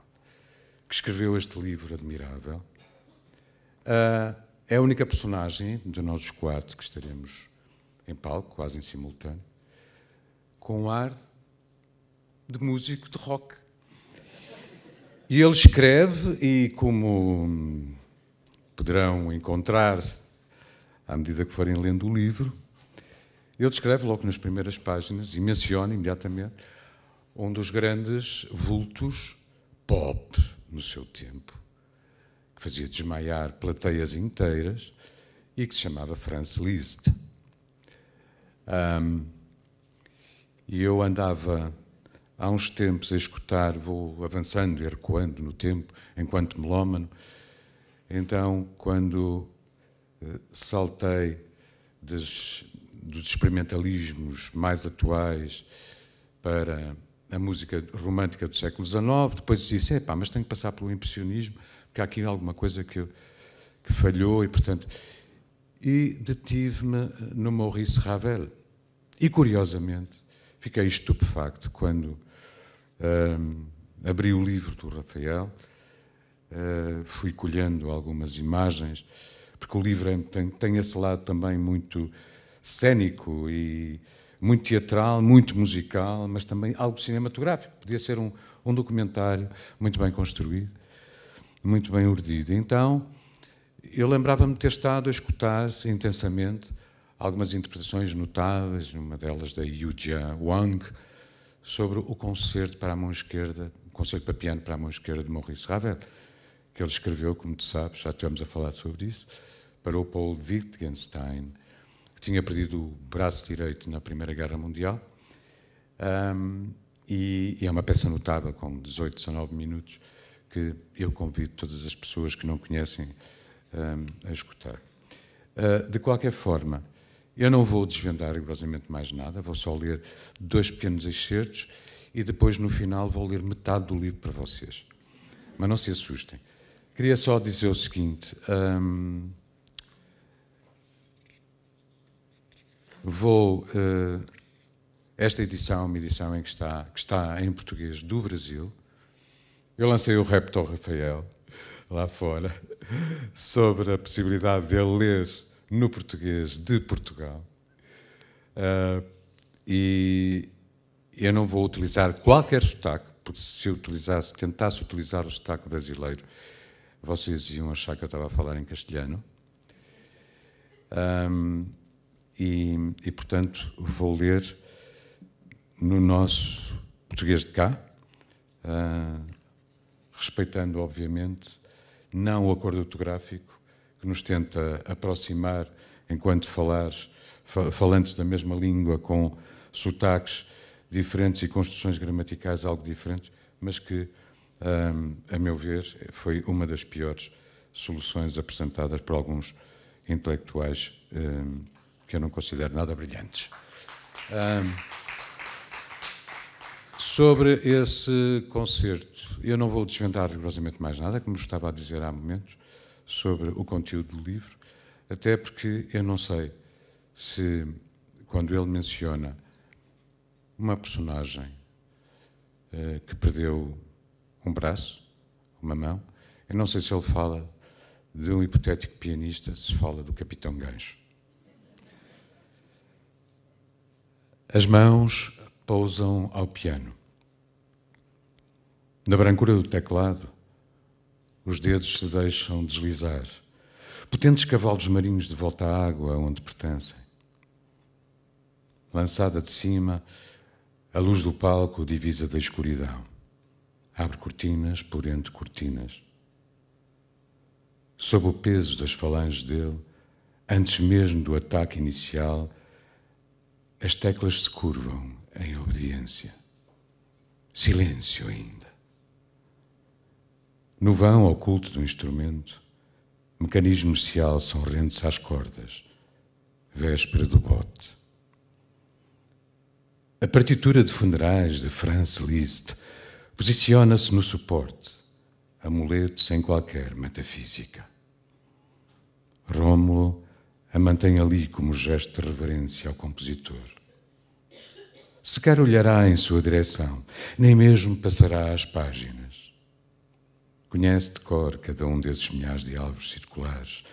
que escreveu este livro admirável, é a única personagem de nós os 4 que estaremos em palco, quase em simultâneo, com um ar de músico de rock. E ele escreve, e como poderão encontrar-se à medida que forem lendo o livro, ele escreve logo nas primeiras páginas e menciona imediatamente um dos grandes vultos pop no seu tempo, que fazia desmaiar plateias inteiras e que se chamava Franz Liszt. E eu andava há uns tempos a escutar, vou avançando e recuando no tempo, enquanto melómano. Então, quando saltei dos experimentalismos mais atuais para a música romântica do século XIX, depois disse, mas tenho que passar pelo impressionismo, porque há aqui alguma coisa que falhou, e, portanto... E detive-me no Maurice Ravel. E, curiosamente, fiquei estupefacto quando abri o livro do Rafael, fui colhendo algumas imagens, porque o livro tem esse lado também muito cênico e muito teatral, muito musical, mas também algo cinematográfico. Podia ser um documentário muito bem construído, muito bem urdido. Então, eu lembrava-me de ter estado a escutar intensamente algumas interpretações notáveis, uma delas da Yujia Wang, sobre o concerto para a mão esquerda, o concerto para piano para a mão esquerda de Maurice Ravel, que ele escreveu, como tu sabes, já estivemos a falar sobre isso, para o Paul Wittgenstein, que tinha perdido o braço direito na Primeira Guerra Mundial. E é uma peça notável, com 18, 19 minutos, que eu convido todas as pessoas que não conhecem a escutar. De qualquer forma, eu não vou desvendar rigorosamente mais nada, vou só ler 2 pequenos excertos e depois, no final, vou ler metade do livro para vocês. Mas não se assustem. Queria só dizer o seguinte. Esta edição é uma edição que está em português do Brasil. Eu lancei o repto ao Rafael, lá fora, sobre a possibilidade de ele ler no português de Portugal. E eu não vou utilizar qualquer sotaque, porque se eu tentasse utilizar o sotaque brasileiro, vocês iam achar que eu estava a falar em castelhano. E, portanto, vou ler no nosso português de cá, respeitando, obviamente, não o acordo ortográfico, que nos tenta aproximar, enquanto falantes da mesma língua, com sotaques diferentes e construções gramaticais algo diferentes, mas que, a meu ver, foi uma das piores soluções apresentadas por alguns intelectuais que eu não considero nada brilhantes. Sobre esse concerto, eu não vou desvendar rigorosamente mais nada, como estava a dizer há momentos, sobre o conteúdo do livro, até porque eu não sei se, quando ele menciona uma personagem que perdeu um braço, uma mão, eu não sei se ele fala de um hipotético pianista, se fala do Capitão Gancho. As mãos pousam ao piano. Na brancura do teclado, os dedos se deixam deslizar, potentes cavalos marinhos de volta à água onde pertencem. Lançada de cima, a luz do palco divisa da escuridão. Abre cortinas por entre cortinas. Sob o peso das falanges dele, antes mesmo do ataque inicial, as teclas se curvam em obediência. Silêncio ainda. No vão oculto do instrumento, mecanismo marcial são rentes às cordas, véspera do bote. A partitura de funerais de Franz Liszt posiciona-se no suporte, amuleto sem qualquer metafísica. Rômulo a mantém ali como gesto de reverência ao compositor. Sequer olhará em sua direção, nem mesmo passará as páginas. Conhece de cor cada um desses milhares de alvos circulares,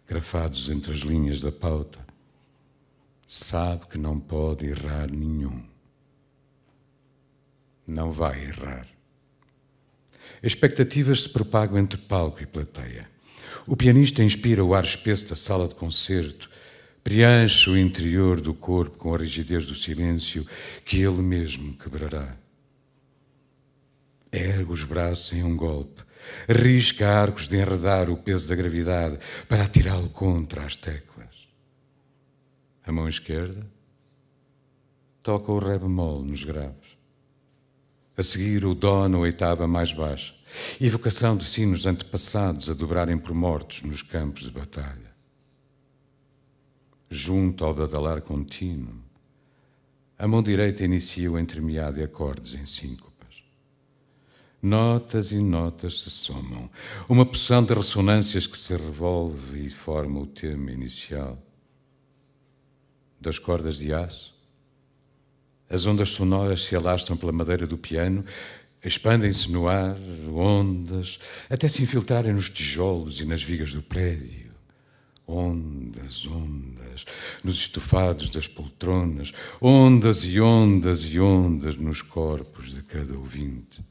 grafados entre as linhas da pauta. Sabe que não pode errar nenhum. Não vai errar. Expectativas se propagam entre palco e plateia. O pianista inspira o ar espesso da sala de concerto, preenche o interior do corpo com a rigidez do silêncio que ele mesmo quebrará. Ergue os braços em um golpe, arrisca arcos de enredar o peso da gravidade para atirá-lo contra as teclas. A mão esquerda toca o ré bemol nos graves. A seguir o dó na oitava mais baixa, evocação de sinos antepassados a dobrarem por mortos nos campos de batalha. Junto ao badalar contínuo, a mão direita inicia o entremeado de acordes em síncopas. Notas e notas se somam, uma porção de ressonâncias que se revolve e forma o tema inicial. Das cordas de aço, as ondas sonoras se alastram pela madeira do piano, expandem-se no ar, ondas, até se infiltrarem nos tijolos e nas vigas do prédio, Ondas, ondas, nos estofados das poltronas, ondas e ondas e ondas nos corpos de cada ouvinte.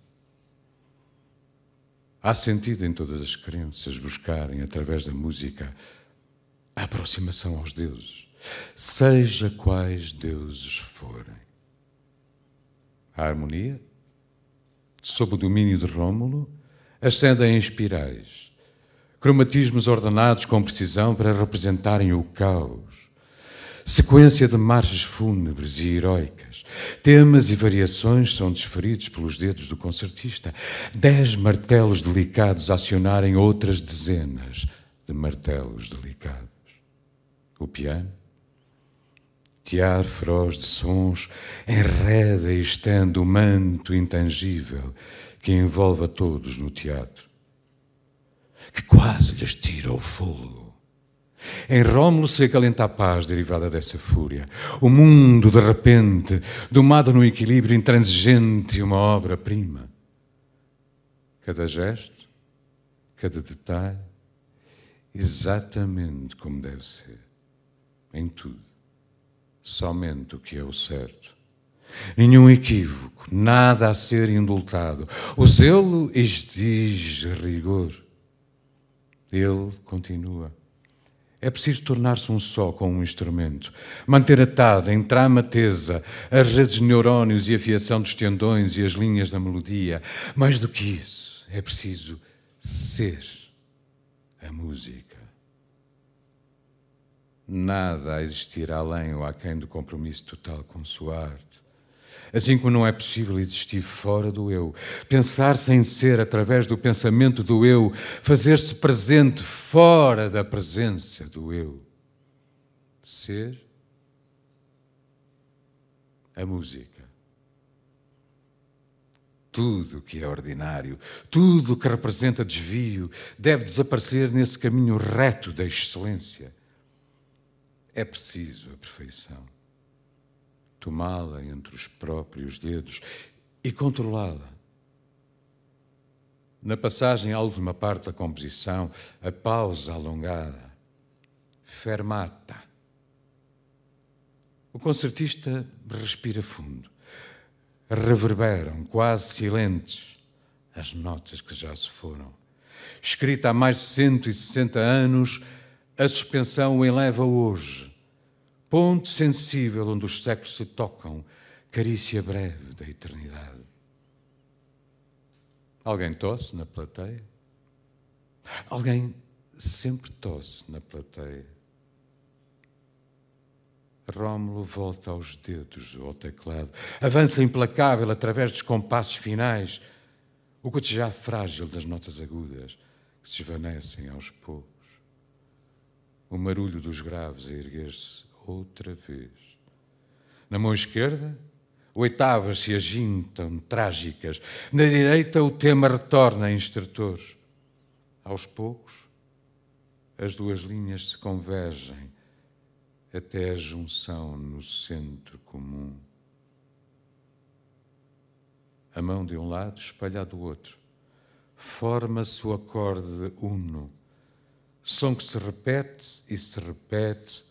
Há sentido em todas as crenças buscarem, através da música, a aproximação aos deuses, seja quais deuses forem. A harmonia, sob o domínio de Rômulo, ascende em espirais, cromatismos ordenados com precisão para representarem o caos, sequência de marchas fúnebres e heroicas, temas e variações são desferidos pelos dedos do concertista, 10 martelos delicados a acionarem outras dezenas de martelos delicados. O piano, tear feroz de sons, enreda e estende o manto intangível que envolve a todos no teatro, que quase lhes tira o fôlego. Em Rômulo se acalenta a paz derivada dessa fúria. O mundo, de repente, domado no equilíbrio intransigente, uma obra-prima. Cada gesto, cada detalhe, exatamente como deve ser. Em tudo. Somente o que é o certo. Nenhum equívoco, nada a ser indultado. O zelo exige rigor. Ele continua. É preciso tornar-se um só com um instrumento, manter atada em trama tesa as redes de neurónios e a fiação dos tendões e as linhas da melodia. Mais do que isso, é preciso ser a música. Nada a existir além ou aquém do compromisso total com sua arte. Assim como não é possível existir fora do eu, pensar sem ser através do pensamento do eu, fazer-se presente fora da presença do eu. Ser a música. Tudo o que é ordinário, tudo o que representa desvio, deve desaparecer nesse caminho reto da excelência. É preciso a perfeição. Tomá-la entre os próprios dedos e controlá-la. Na passagem à última parte da composição, a pausa alongada, fermata. O concertista respira fundo. Reverberam, quase silentes, as notas que já se foram. Escrita há mais de 160 anos, a suspensão o eleva hoje. Ponto sensível onde os séculos se tocam, carícia breve da eternidade. Alguém tosse na plateia? Alguém sempre tosse na plateia. Rômulo volta aos dedos ao teclado, avança implacável através dos compassos finais, o cotejar frágil das notas agudas que se esvanecem aos poucos. O marulho dos graves a erguer-se outra vez. Na mão esquerda, oitavas se agintam, trágicas. Na direita, o tema retorna em estertores. Aos poucos, as duas linhas se convergem até a junção no centro comum. A mão de um lado espalha a do outro. Forma-se o acorde uno, som que se repete e se repete,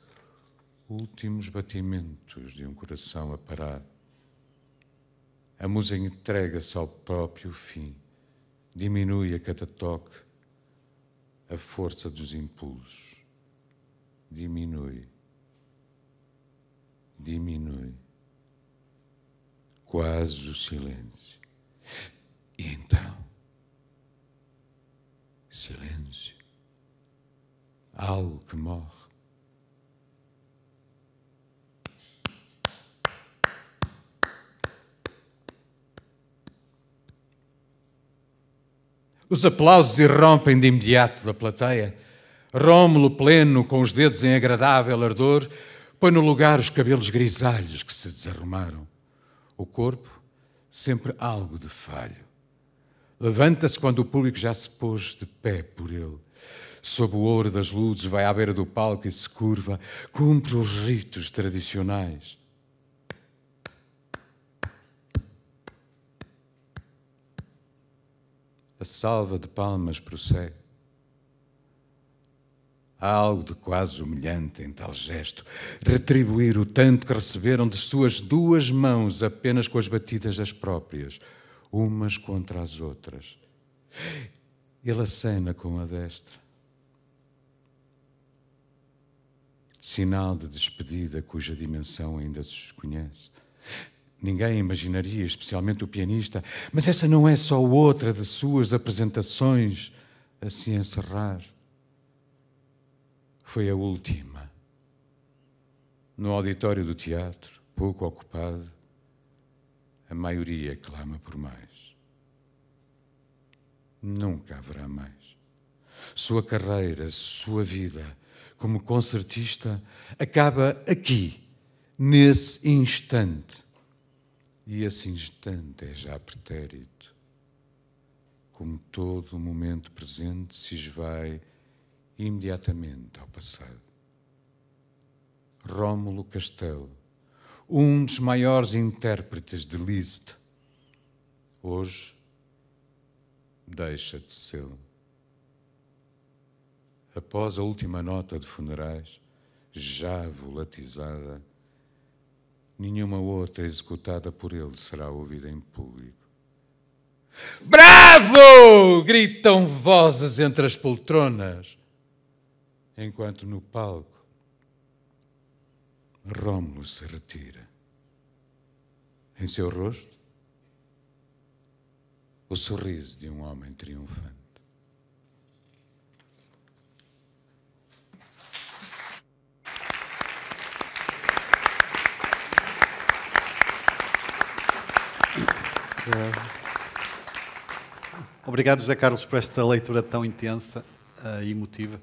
últimos batimentos de um coração a parar. A música entrega-se ao próprio fim, diminui a cada toque a força dos impulsos, diminui, quase o silêncio. E então, silêncio, algo que morre. Os aplausos irrompem de imediato da plateia. Rômulo, pleno, com os dedos em agradável ardor, põe no lugar os cabelos grisalhos que se desarrumaram. O corpo, sempre algo de falho. Levanta-se quando o público já se pôs de pé por ele. Sob o ouro das luzes, vai à beira do palco e se curva, cumpre os ritos tradicionais. A salva de palmas prossegue. Há algo de quase humilhante em tal gesto. Retribuir o tanto que receberam de suas 2 mãos apenas com as batidas das próprias, umas contra as outras. Ele acena com a destra. Sinal de despedida cuja dimensão ainda se desconhece. Ninguém imaginaria, especialmente o pianista, mas essa não é só outra de suas apresentações a se encerrar. Foi a última. No auditório do teatro, pouco ocupado, a maioria clama por mais. Nunca haverá mais. Sua carreira, sua vida como concertista acaba aqui, nesse instante. E esse instante é já pretérito. Como todo o momento presente se esvai imediatamente ao passado. Rómulo Castelo, um dos maiores intérpretes de Liszt, hoje deixa de sê-lo. Após a última nota de funerais, já volatizada, nenhuma outra executada por ele será ouvida em público. Bravo! Gritam vozes entre as poltronas, enquanto no palco Rómulo se retira. Em seu rosto, o sorriso de um homem triunfante. Obrigado, José Carlos, por esta leitura tão intensa e emotiva.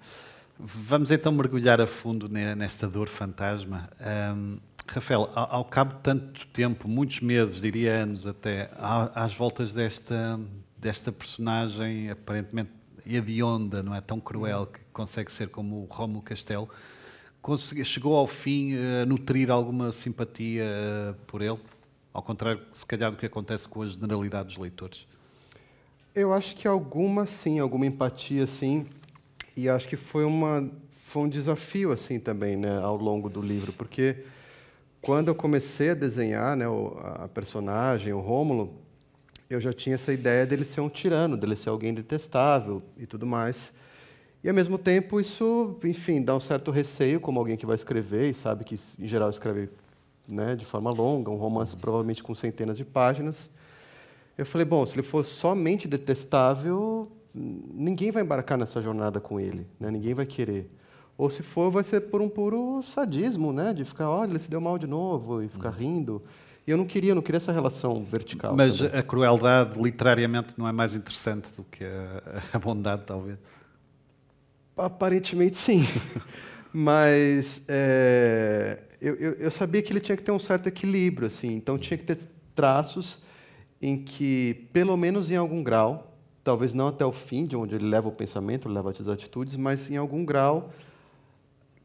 Vamos então mergulhar a fundo nesta dor fantasma. Rafael, ao cabo de tanto tempo, muitos meses, diria anos até, às voltas desta personagem aparentemente hedionda, não é? Tão cruel, que consegue ser como o Rómulo Castelo, chegou ao fim a nutrir alguma simpatia por ele? Ao contrário, se calhar, do que acontece com a generalidade dos leitores. Eu acho que alguma, sim, alguma empatia, sim. E acho que foi um desafio, assim, também, né, ao longo do livro. Porque quando eu comecei a desenhar, né, a personagem, o Rômulo, eu já tinha essa ideia dele ser um tirano, dele ser alguém detestável e tudo mais. E, ao mesmo tempo, isso, enfim, dá um certo receio, como alguém que vai escrever e sabe que, em geral, escreve, né, de forma longa, um romance provavelmente com centenas de páginas. Eu falei, bom, se ele for somente detestável, ninguém vai embarcar nessa jornada com ele, né? Ninguém vai querer. Ou se for, vai ser por um puro sadismo, né? De ficar, olha, ele se deu mal de novo, e ficar rindo. E eu não queria essa relação vertical. Mas também. a crueldade, literariamente, não é mais interessante do que a bondade, talvez? Aparentemente, sim. Mas eu sabia que ele tinha que ter um certo equilíbrio, assim. Então, tinha que ter traços em que, pelo menos em algum grau, talvez não até o fim, de onde ele leva o pensamento, leva as atitudes, mas em algum grau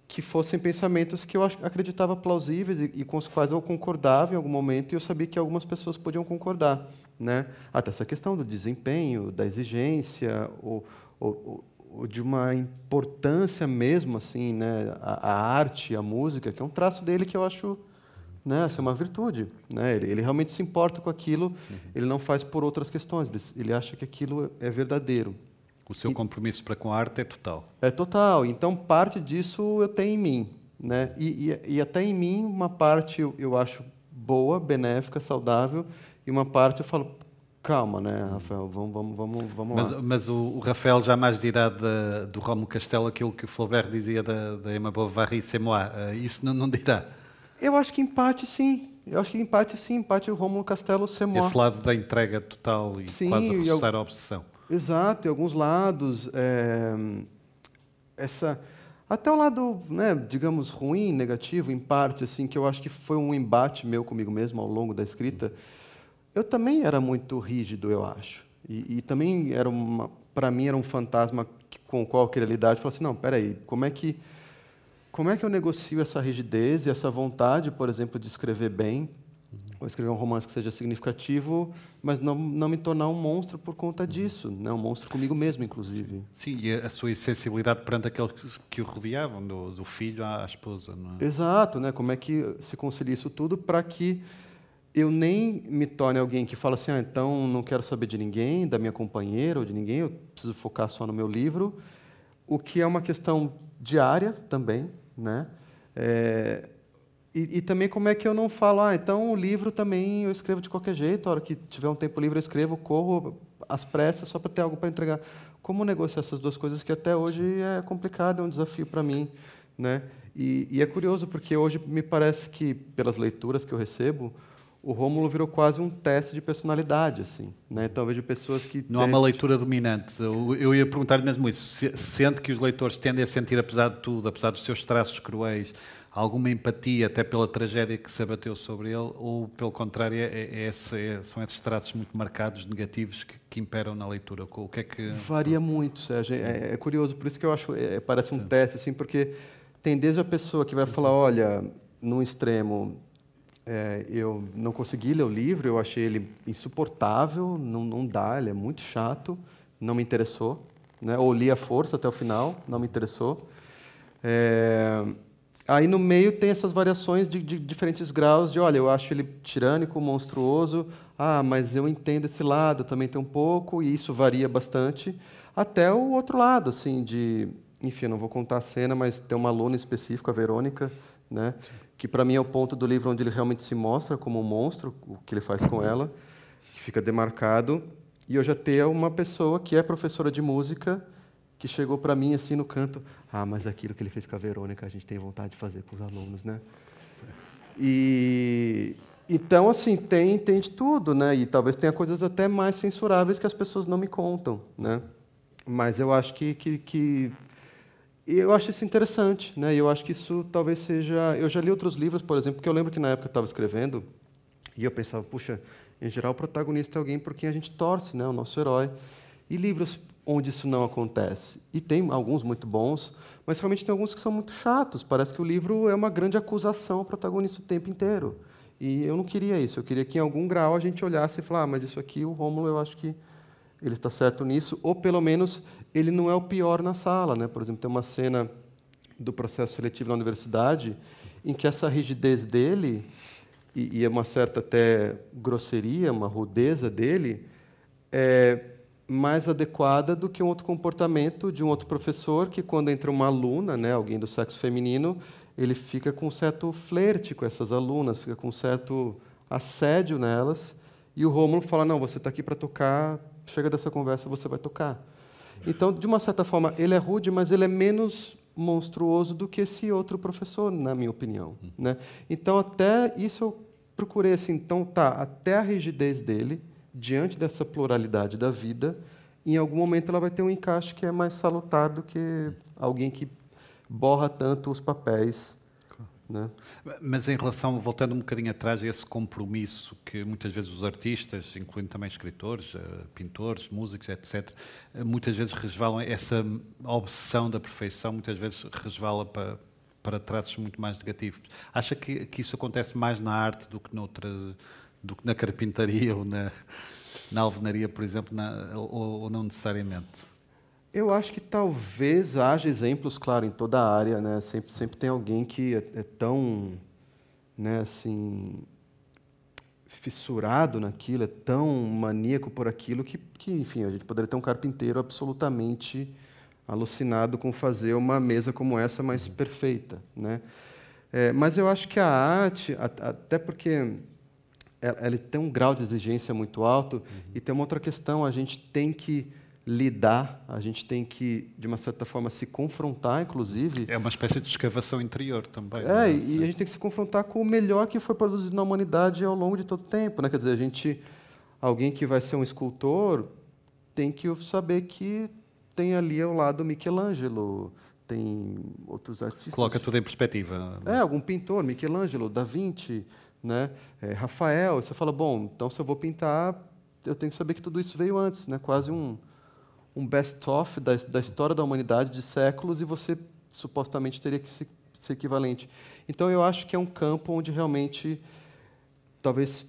que fossem pensamentos que eu acreditava plausíveis e com os quais eu concordava em algum momento, e eu sabia que algumas pessoas podiam concordar, né? Até essa questão do desempenho, da exigência, ou de uma importância mesmo, assim, né? A arte, a música, que é um traço dele que eu acho, né, assim, uma virtude, né? Ele realmente se importa com aquilo, ele não faz por outras questões, ele acha que aquilo é verdadeiro. O seu compromisso para com a arte é total. É total. Então, parte disso eu tenho em mim, né? E até em mim, uma parte eu acho boa, benéfica, saudável, e uma parte eu falo, calma, né, Rafael, vamos lá. Mas o Rafael jamais dirá do Rómulo Castelo aquilo que o Flaubert dizia da Emma Bovary, c'est moi. Isso não dirá. Eu acho que em parte, sim. Em parte o Rómulo Castelo, c'est moi. Esse lado da entrega total e Sim, quase a roçar a obsessão. Exato, em alguns lados, até o lado, né, digamos, ruim, negativo, em parte, assim, que eu acho que foi um embate meu comigo mesmo ao longo da escrita. Eu também era muito rígido, eu acho, e também para mim era um fantasma com o qual eu queria lidar. Eu falei assim, não, peraí, como é que eu negocio essa rigidez e essa vontade, por exemplo, de escrever bem, ou escrever um romance que seja significativo, mas não me tornar um monstro por conta disso, né? Um monstro comigo mesmo, inclusive. Sim, e a sua sensibilidade perante aqueles que o rodeavam, do filho à esposa, não é? Exato, né? Como é que se concilia isso tudo para que eu nem me torne alguém que fala assim, então não quero saber de ninguém, da minha companheira ou de ninguém, eu preciso focar só no meu livro, o que é uma questão diária também, né? E também como é que eu não falo, então o livro também eu escrevo de qualquer jeito, a hora que tiver um tempo livre eu escrevo, corro às pressas só para ter algo para entregar. Como negociar essas duas coisas que até hoje é complicado, é um desafio para mim, né? E é curioso porque hoje me parece que, pelas leituras que eu recebo, o Rômulo virou quase um teste de personalidade, assim, né? Então eu vejo pessoas que... Não há uma leitura dominante. Eu ia perguntar mesmo isso. Sente que os leitores tendem a sentir, apesar de tudo, apesar dos seus traços cruéis, alguma empatia até pela tragédia que se abateu sobre ele, ou, pelo contrário, são esses traços muito marcados, negativos, que imperam na leitura? O que é que... Varia muito, Sérgio. É curioso, por isso que eu acho, parece um teste, assim, porque tem desde a pessoa que vai falar, olha, num extremo, eu não consegui ler o livro, eu achei ele insuportável, não dá, ele é muito chato, não me interessou, né? Ou li à força até o final, não me interessou. Aí no meio tem essas variações de diferentes graus de, olha, eu acho ele tirânico, monstruoso, mas eu entendo esse lado, também tem um pouco, e isso varia bastante, até o outro lado, assim, enfim, eu não vou contar a cena, mas tem uma aluna específica, a Verônica, né, que para mim é o ponto do livro onde ele realmente se mostra como um monstro, o que ele faz com ela, que fica demarcado, e eu já tenho uma pessoa que é professora de música, que chegou para mim assim no canto, mas aquilo que ele fez com a Verônica, a gente tem vontade de fazer com os alunos, né? E então, assim, tem de tudo, né? E talvez tenha coisas até mais censuráveis que as pessoas não me contam, né? Mas eu acho que eu acho isso interessante, né? E eu acho que isso talvez seja... Eu já li outros livros, por exemplo, que eu lembro que na época eu estava escrevendo, e eu pensava, puxa, em geral o protagonista é alguém por quem a gente torce, né? O nosso herói. E livros onde isso não acontece. E tem alguns muito bons, mas realmente tem alguns que são muito chatos. Parece que o livro é uma grande acusação ao protagonista o tempo inteiro. E eu não queria isso. Eu queria que, em algum grau, a gente olhasse e falasse, mas isso aqui, o Rômulo, eu acho que ele está certo nisso, ou, pelo menos, ele não é o pior na sala, né? Por exemplo, tem uma cena do processo seletivo na universidade em que essa rigidez dele, e uma certa até grosseria, uma rudeza dele, é mais adequada do que um outro comportamento de um outro professor que, quando entra uma aluna, né, alguém do sexo feminino, ele fica com um certo flerte com essas alunas, fica com um certo assédio nelas, e o Rômulo fala, não, você está aqui para tocar, chega dessa conversa, você vai tocar. Então, de uma certa forma, ele é rude, mas ele é menos monstruoso do que esse outro professor, na minha opinião, né? Então, até isso eu procurei, assim, então, até a rigidez dele, diante dessa pluralidade da vida, em algum momento ela vai ter um encaixe que é mais salutar do que alguém que borra tanto os papéis, né? Mas em relação, voltando um bocadinho atrás, a esse compromisso que muitas vezes os artistas, incluindo também escritores, pintores, músicos, etc., muitas vezes resvalam, essa obsessão da perfeição, muitas vezes resvala para traços muito mais negativos. Acha que isso acontece mais na arte do que na carpintaria ou na alvenaria, por exemplo, ou não necessariamente? Eu acho que talvez haja exemplos, claro, em toda a área, né? Sempre tem alguém que é tão, né, assim, fissurado naquilo, é tão maníaco por aquilo que, enfim, a gente poderia ter um carpinteiro absolutamente alucinado com fazer uma mesa como essa mais perfeita, né? Mas eu acho que a arte, até porque ela tem um grau de exigência muito alto, e tem uma outra questão, a gente tem que lidar, a gente tem que, de uma certa forma, se confrontar, inclusive. É uma espécie de escavação interior também. E a gente tem que se confrontar com o melhor que foi produzido na humanidade ao longo de todo o tempo, né? Quer dizer, alguém que vai ser um escultor tem que saber que tem ali ao lado Michelangelo, tem outros artistas. Coloca tudo em perspectiva. Algum pintor, Michelangelo, Da Vinci, né? Rafael. Você fala, bom, então se eu vou pintar, eu tenho que saber que tudo isso veio antes, né? Quase um best-of da história da humanidade de séculos, e você supostamente teria que ser equivalente. Então, eu acho que é um campo onde realmente talvez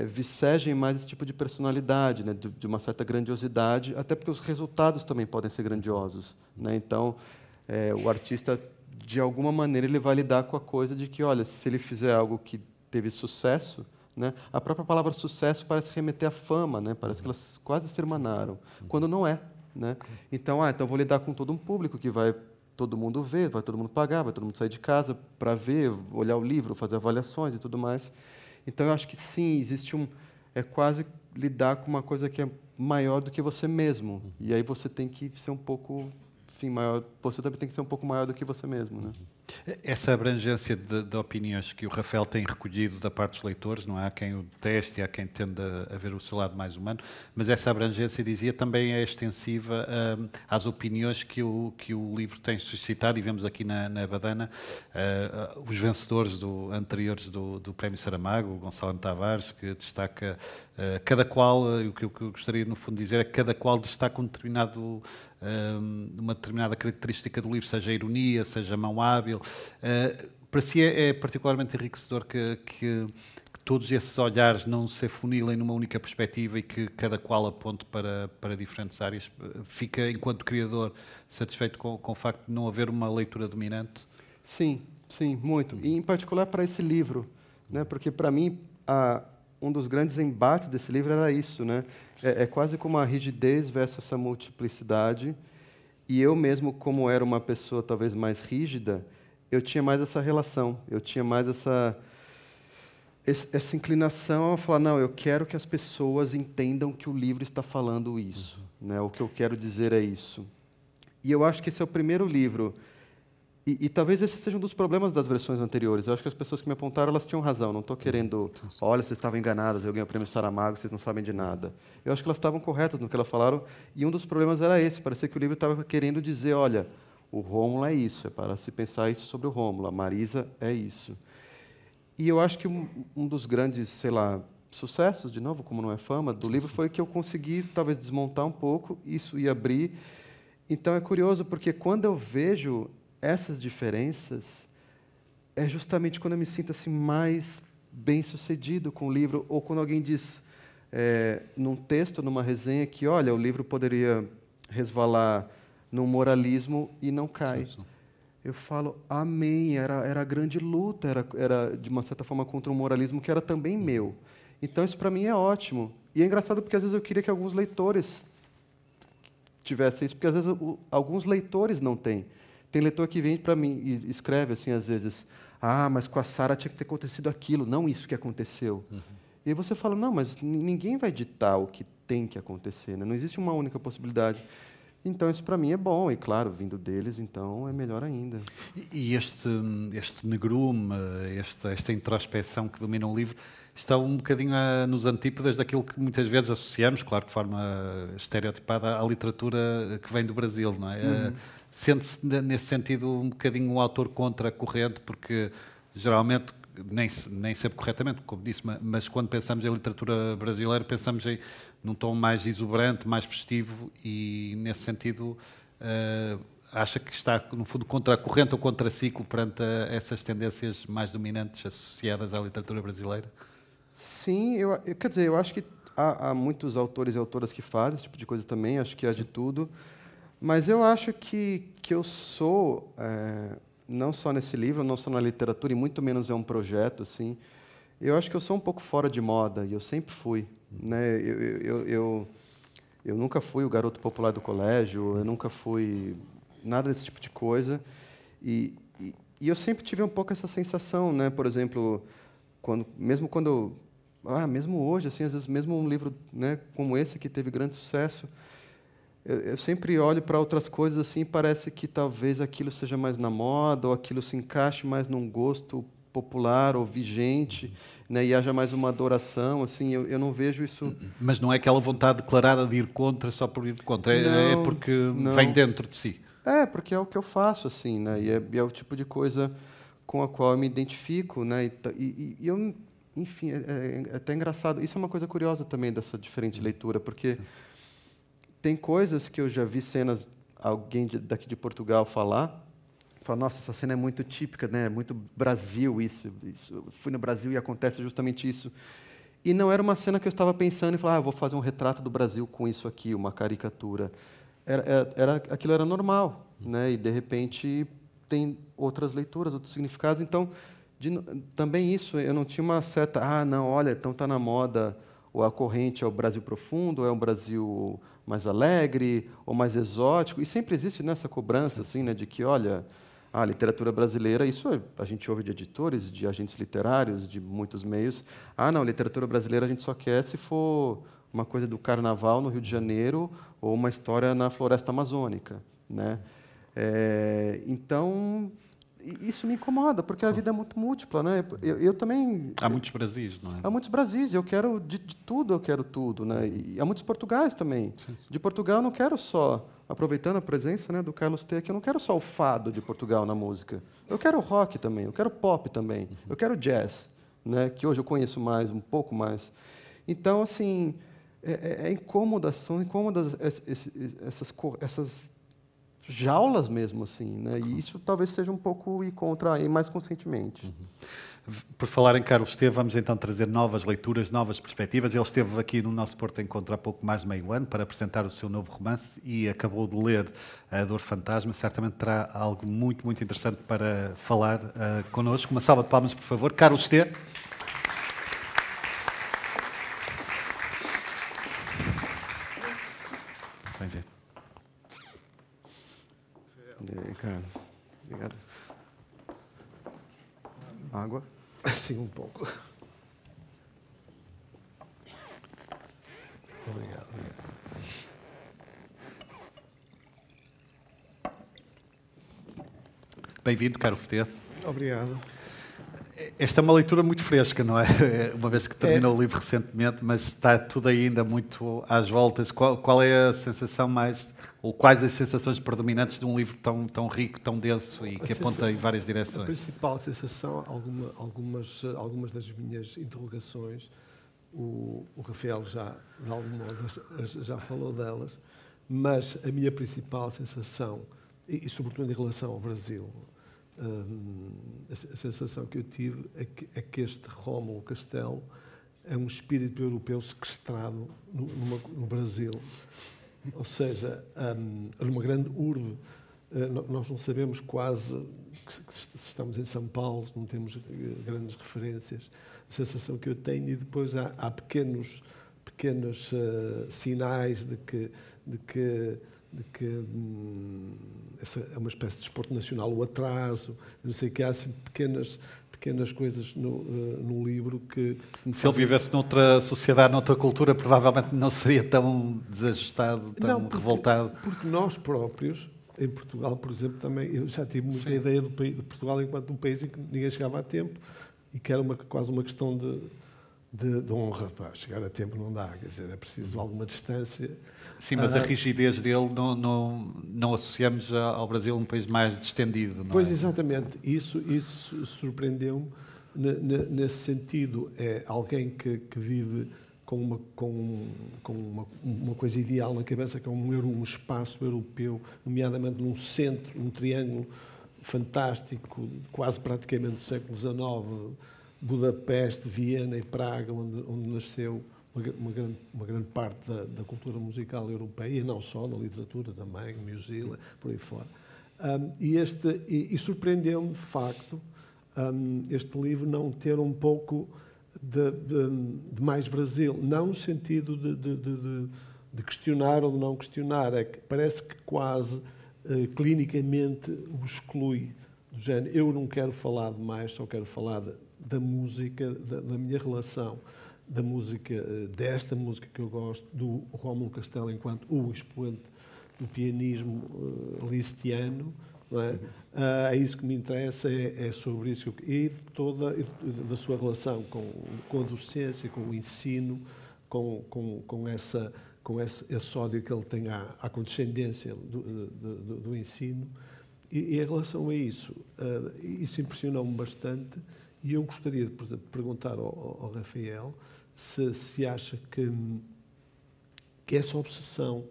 vicejem mais esse tipo de personalidade, né, de uma certa grandiosidade, até porque os resultados também podem ser grandiosos, né? Então, o artista, de alguma maneira, ele vai lidar com a coisa de que, olha, se ele fizer algo que teve sucesso, né, a própria palavra sucesso parece remeter à fama, né? Parece que elas quase se irmanaram, quando não é, né? Então, então vou lidar com todo um público que vai todo mundo ver, vai todo mundo pagar, vai todo mundo sair de casa para ver, olhar o livro, fazer avaliações e tudo mais. Então, eu acho que sim, existe é quase lidar com uma coisa que é maior do que você mesmo. E aí você tem que ser um pouco, enfim, maior. Você também tem que ser um pouco maior do que você mesmo, né? Essa abrangência de opiniões que o Rafael tem recolhido da parte dos leitores, não há quem o deteste e há quem tende a ver o seu lado mais humano, mas essa abrangência, dizia, também é extensiva às opiniões que o livro tem suscitado, e vemos aqui na Badana os vencedores anteriores do Prémio Saramago, o Gonçalo Tavares, que destaca cada qual, o que eu gostaria no fundo de dizer é que cada qual destaca uma determinada característica do livro, seja a ironia, seja a mão hábil. Para si é particularmente enriquecedor que todos esses olhares não se afunilem numa única perspectiva e que cada qual aponte para diferentes áreas. Fica, enquanto criador, satisfeito com o facto de não haver uma leitura dominante? Sim, sim, muito. E, em particular, para esse livro, né? Porque, para mim, um dos grandes embates desse livro era isso, né? É quase como a rigidez versus essa multiplicidade. E eu mesmo, como era uma pessoa talvez mais rígida, eu tinha mais essa relação, eu tinha mais essa inclinação a falar, não, eu quero que as pessoas entendam que o livro está falando isso, né? O que eu quero dizer é isso. E eu acho que esse é o primeiro livro. E talvez esse seja um dos problemas das versões anteriores. Eu acho que as pessoas que me apontaram, elas tinham razão. Não estou querendo, olha, vocês estavam enganadas, eu ganhei o prêmio Saramago, vocês não sabem de nada. Eu acho que elas estavam corretas no que elas falaram, e um dos problemas era esse. Parecia que o livro estava querendo dizer, olha, o Rômulo é isso, é para se pensar isso sobre o Rômulo, a Marisa é isso. E eu acho que um dos grandes, sei lá, sucessos, de novo, como não é fama, do livro foi que eu consegui, talvez, desmontar um pouco isso e abrir. Então, é curioso, porque quando eu vejo essas diferenças, é justamente quando eu me sinto assim, mais bem-sucedido com o livro, ou quando alguém diz, num texto, numa resenha, que, olha, o livro poderia resvalar num moralismo e não cai. Sim. Eu falo, amém, era a grande luta, era, de uma certa forma, contra um moralismo que era também meu. Então, isso para mim é ótimo. E é engraçado porque, às vezes, eu queria que alguns leitores tivessem isso, porque, às vezes, alguns leitores não têm. Tem leitor que vem para mim e escreve assim, às vezes, mas com a Sara tinha que ter acontecido aquilo, não isso que aconteceu. E aí você fala, não, mas ninguém vai ditar o que tem que acontecer, né? Não existe uma única possibilidade. Então, isso para mim é bom, e claro, vindo deles, então, é melhor ainda. E este negrume, esta introspeção que domina o livro, está um bocadinho nos antípodas daquilo que muitas vezes associamos, claro, de forma estereotipada, à literatura que vem do Brasil, não é? Sente-se, nesse sentido, um bocadinho um autor contra a corrente, porque, geralmente, nem sempre corretamente, como disse, mas quando pensamos em literatura brasileira, pensamos num tom mais exuberante, mais festivo, e, nesse sentido, acha que está, no fundo, contra a corrente ou contra ciclo perante essas tendências mais dominantes associadas à literatura brasileira? Sim, quer dizer, eu acho que há muitos autores e autoras que fazem esse tipo de coisa também, acho que há de tudo. Mas eu acho que eu sou, não só nesse livro, não só na literatura, e muito menos é um projeto, assim, eu acho que eu sou um pouco fora de moda, e eu sempre fui. Né? Eu nunca fui o garoto popular do colégio, eu nunca fui nada desse tipo de coisa. E eu sempre tive um pouco essa sensação, né? Por exemplo, mesmo hoje, assim, às vezes mesmo um livro, né, como esse, que teve grande sucesso, eu sempre olho para outras coisas assim e parece que talvez aquilo seja mais na moda, ou aquilo se encaixe mais num gosto popular ou vigente, né, e haja mais uma adoração, assim, eu não vejo isso... Mas não é aquela vontade declarada de ir contra só por ir contra, é porque vem dentro de si. Porque é o que eu faço, assim, né, e é o tipo de coisa com a qual eu me identifico, né, e eu, enfim, é até engraçado. Isso é uma coisa curiosa também dessa diferente leitura, porque... Sim. Tem coisas que eu já vi alguém daqui de Portugal falar fala, nossa, essa cena é muito típica, né? Muito Brasil isso. Eu fui no Brasil e acontece justamente isso. E não era uma cena que eu estava pensando e falar, vou fazer um retrato do Brasil com isso aqui, uma caricatura. Aquilo era normal, né? E de repente tem outras leituras, outros significados. Então, também isso, eu não tinha uma certa, não, olha, então está na moda, ou a corrente é o Brasil profundo, ou é um Brasil mais alegre, ou mais exótico. E sempre existe nessa cobrança, assim, né, de que, olha, a literatura brasileira, isso a gente ouve de editores, de agentes literários, de muitos meios. Não, literatura brasileira a gente só quer se for uma coisa do carnaval no Rio de Janeiro ou uma história na floresta amazônica, né? Então, isso me incomoda, porque a vida é muito múltipla, né? Eu também... Há muitos Brasis, não é? Há muitos Brasis, eu quero de tudo, eu quero tudo, né? E há muitos Portugais também. Sim. De Portugal eu não quero só, aproveitando a presença, né, do Carlos T, que eu não quero só o fado de Portugal na música. Eu quero rock também, eu quero pop também, eu quero jazz, né, que hoje eu conheço mais, um pouco mais. Então, assim, são incômodas essas jaulas mesmo, assim, né? E isso talvez seja um pouco ir contra aí mais conscientemente. Por falar em Carlos T, vamos então trazer novas leituras, novas perspectivas. Ele esteve aqui no nosso Porto Encontro há pouco mais de meio ano para apresentar o seu novo romance e acabou de ler A Dor Fantasma. Certamente terá algo muito, muito interessante para falar connosco. Uma salva de palmas, por favor. Carlos T. Bem-vindo. Carlos, obrigado. Água? Sim, um pouco. Obrigado. Bem-vindo, Carlos T. Obrigado. Esta é uma leitura muito fresca, não é? Uma vez que terminou o livro recentemente, mas está tudo ainda muito às voltas. Qual é a sensação mais, ou quais as sensações predominantes de um livro tão rico, tão denso e que aponta em várias direções? A principal sensação, algumas das minhas interrogações, o Rafael já, de algum modo, já falou delas, mas a minha principal sensação, e sobretudo em relação ao Brasil, a sensação que eu tive é que este Rómulo Castelo é um espírito europeu sequestrado no Brasil. Ou seja, uma grande urbe. Nós não sabemos quase se estamos em São Paulo, não temos grandes referências. A sensação que eu tenho, e depois há pequenos sinais de que essa é uma espécie de desporto nacional, o atraso, não sei o que, há assim pequenas coisas no livro que... Se ele vivesse noutra sociedade, noutra cultura, provavelmente não seria tão desajustado, tão revoltado. Porque nós próprios, em Portugal, por exemplo, também, eu já tive muita ideia de Portugal enquanto um país em que ninguém chegava a tempo e que era quase uma questão de honra. Chegar a tempo não dá, quer dizer, é preciso alguma distância. Sim, mas a rigidez dele não associamos ao Brasil um país mais distendido, não é? Pois, exatamente. Isso surpreendeu-me nesse sentido. É alguém que vive com uma coisa ideal na cabeça, que é um espaço europeu, nomeadamente num centro, num triângulo fantástico, quase praticamente do século XIX, Budapeste, Viena e Praga, onde nasceu uma grande parte da cultura musical europeia, e não só, da literatura também, Musil, por aí fora. E surpreendeu-me, de facto, este livro não ter um pouco de mais Brasil, não no sentido de questionar ou de não questionar, é que parece que quase clinicamente o exclui, do género, eu não quero falar de mais, só quero falar da música, da minha relação, da música, desta música que eu gosto, do Rómulo Castelo enquanto o expoente do pianismo lisztiano, não é? É isso que me interessa, é sobre isso. E da sua relação com a docência, com o ensino, com esse ódio que ele tem à condescendência do ensino. E em relação a isso, isso impressionou-me bastante, e eu gostaria de perguntar ao Rafael se acha que essa obsessão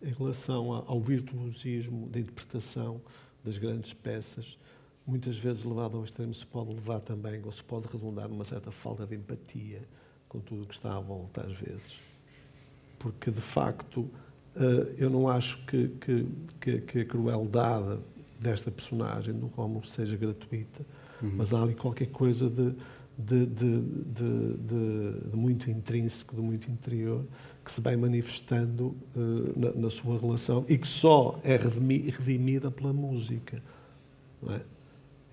em relação ao virtuosismo da interpretação das grandes peças, muitas vezes levado ao extremo, se pode levar também, ou se pode redundar numa certa falta de empatia com tudo o que está à volta, às vezes. Porque, de facto, eu não acho que a crueldade desta personagem, do Rómulo, seja gratuita, mas há ali qualquer coisa de muito intrínseco, de muito interior, que se vai manifestando na sua relação e que só é redimida pela música. Não é?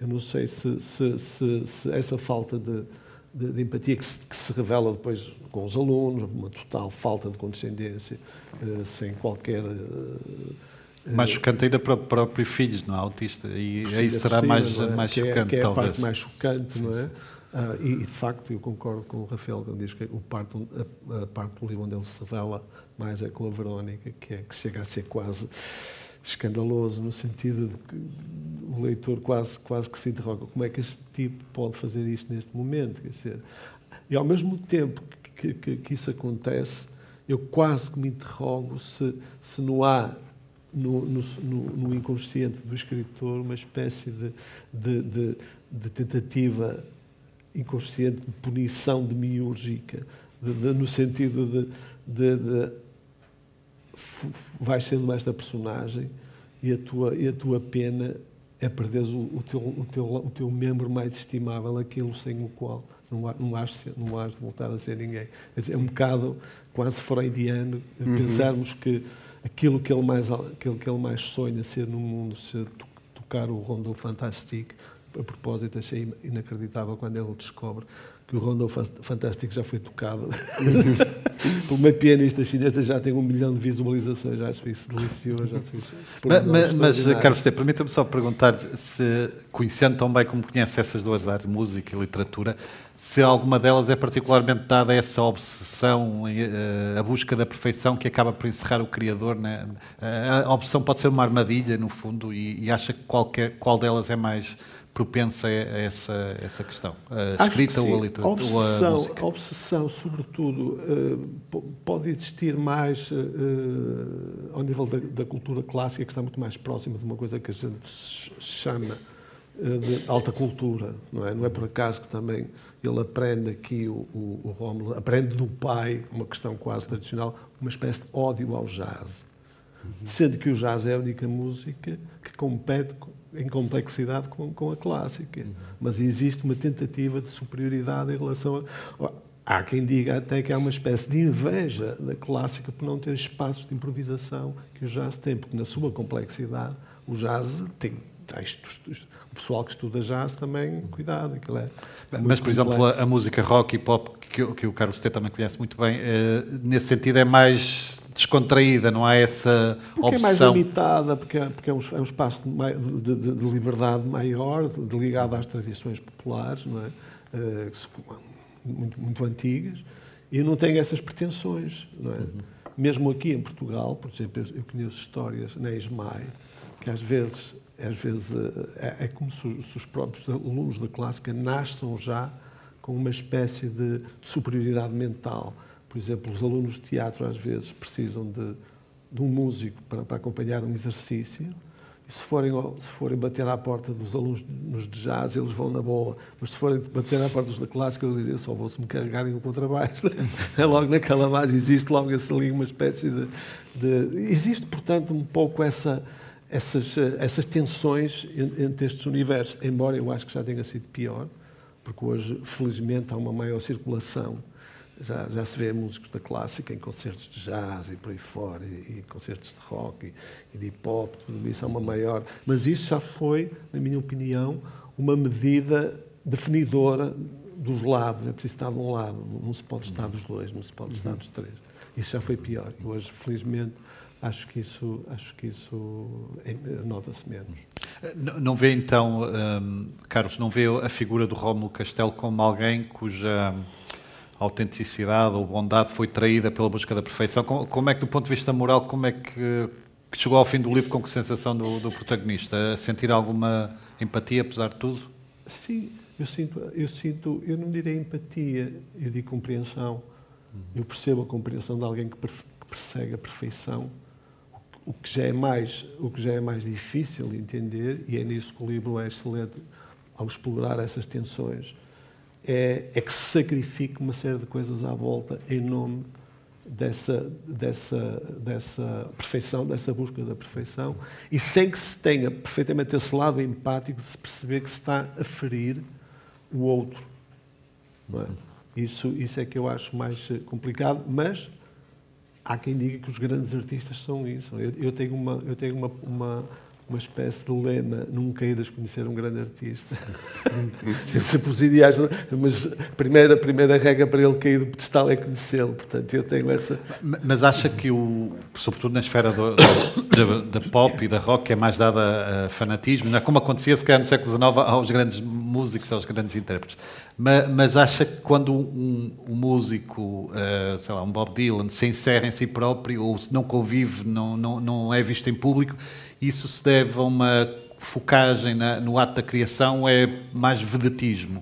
Eu não sei se essa falta de empatia que se revela depois com os alunos, uma total falta de condescendência, sem qualquer... mais chocante ainda para o próprio filho, não é? Autista, e aí será mais chocante, que é talvez. A parte mais chocante, não é? E, de facto, eu concordo com o Rafael quando diz que a parte do livro onde ele se revela mais é com a Verónica, que chega a ser quase escandaloso, no sentido de que o leitor quase que se interroga como é que este tipo pode fazer isto neste momento. Quer dizer, e, ao mesmo tempo que isso acontece, eu quase que me interrogo se não há no inconsciente do escritor uma espécie de tentativa inconsciente de punição demiúrgica, no sentido de vais sendo esta personagem e a tua pena é perderes o teu membro mais estimável, aquilo sem o qual não has de voltar a ser ninguém. É um bocado quase freudiano pensarmos que aquilo que ele mais sonha ser no mundo, ser tocar o Rondo Fantastique. A propósito, achei inacreditável quando ele descobre que o Rondo Fantastique já foi tocado por uma pianista chinesa, já tem 1 milhão de visualizações, já acho isso delicioso. Mas Carlos T, permita-me só perguntar se, conhecendo tão bem como conhece essas duas artes, música e literatura, se alguma delas é particularmente dada a essa obsessão, a busca da perfeição que acaba por encerrar o criador, né? A obsessão pode ser uma armadilha, no fundo, e acha que qual delas é mais propensa a essa questão? A escrita ou a literatura? A obsessão, sobretudo, pode existir mais ao nível da cultura clássica, que está muito mais próxima de uma coisa que a gente chama de alta cultura. Não é por acaso que também ele aprende aqui, o Rómulo, aprende do pai, uma questão quase tradicional, uma espécie de ódio ao jazz. Sendo que o jazz é a única música que compete em complexidade com a clássica. Mas existe uma tentativa de superioridade em relação a... Há quem diga até que há uma espécie de inveja da clássica por não ter espaços de improvisação que o jazz tem, porque na sua complexidade o jazz tem textos. O pessoal que estuda jazz também, cuidado. Mas, por exemplo, a música rock e pop, que o Carlos T também conhece muito bem, nesse sentido é mais descontraída, não há essa obsessão? É mais limitada, porque é um espaço de liberdade maior, ligado às tradições populares, não é? Muito antigas, e não tem essas pretensões, não é? Mesmo aqui em Portugal, por exemplo, eu conheço histórias na ESMAI, que às vezes é como se os próprios alunos da clássica nasçam já com uma espécie de superioridade mental. Por exemplo, os alunos de teatro às vezes precisam de um músico para acompanhar um exercício, e se forem bater à porta dos alunos de jazz, eles vão na boa, mas se forem bater à porta dos da clássica, eles dizem, eu só vou se me carregarem o contrabaixo. É logo naquela base, existe logo ali uma espécie de... Existe, portanto, um pouco essas tensões entre estes universos, embora eu acho que já tenha sido pior, porque hoje, felizmente, há uma maior circulação. Já se vê músicos da clássica em concertos de jazz e por aí fora, e concertos de rock e de hip-hop, tudo isso há uma maior... Mas isso já foi, na minha opinião, uma medida definidora dos lados. É preciso estar de um lado, não se pode estar dos dois, não se pode estar dos três. Isso já foi pior. Hoje, felizmente, acho que isso nota-se menos. Não vê, então, Carlos, não vê a figura do Rómulo Castelo como alguém cuja autenticidade ou bondade foi traída pela busca da perfeição? Como é que, do ponto de vista moral, como é que chegou ao fim do livro com que sensação do protagonista? A sentir alguma empatia, apesar de tudo? Sim, eu não direi empatia, eu digo compreensão. Eu percebo a compreensão de alguém que persegue a perfeição, O que já é mais difícil de entender, e é nisso que o livro é excelente ao explorar essas tensões, é que se sacrifique uma série de coisas à volta em nome dessa perfeição, dessa busca da perfeição, e sem que se tenha perfeitamente esse lado empático de se perceber que se está a ferir o outro. Não é? Isso é que eu acho mais complicado, mas há quem diga que os grandes artistas são isso. Eu tenho uma espécie de lema: nunca queiras conhecer um grande artista. Deve ser para os ideais, mas a primeira regra para ele cair do pedestal é conhecê-lo. Portanto, eu tenho essa... Mas acha que, sobretudo na esfera da pop e da rock, é mais dada a fanatismo, não é? Como acontecia, se calhar, no século XIX, aos grandes músicos, aos grandes intérpretes. Mas acha que quando um músico, sei lá, um Bob Dylan, se encerra em si próprio, ou se não convive, não é visto em público, isso se deve a uma focagem no ato da criação, é mais vedetismo?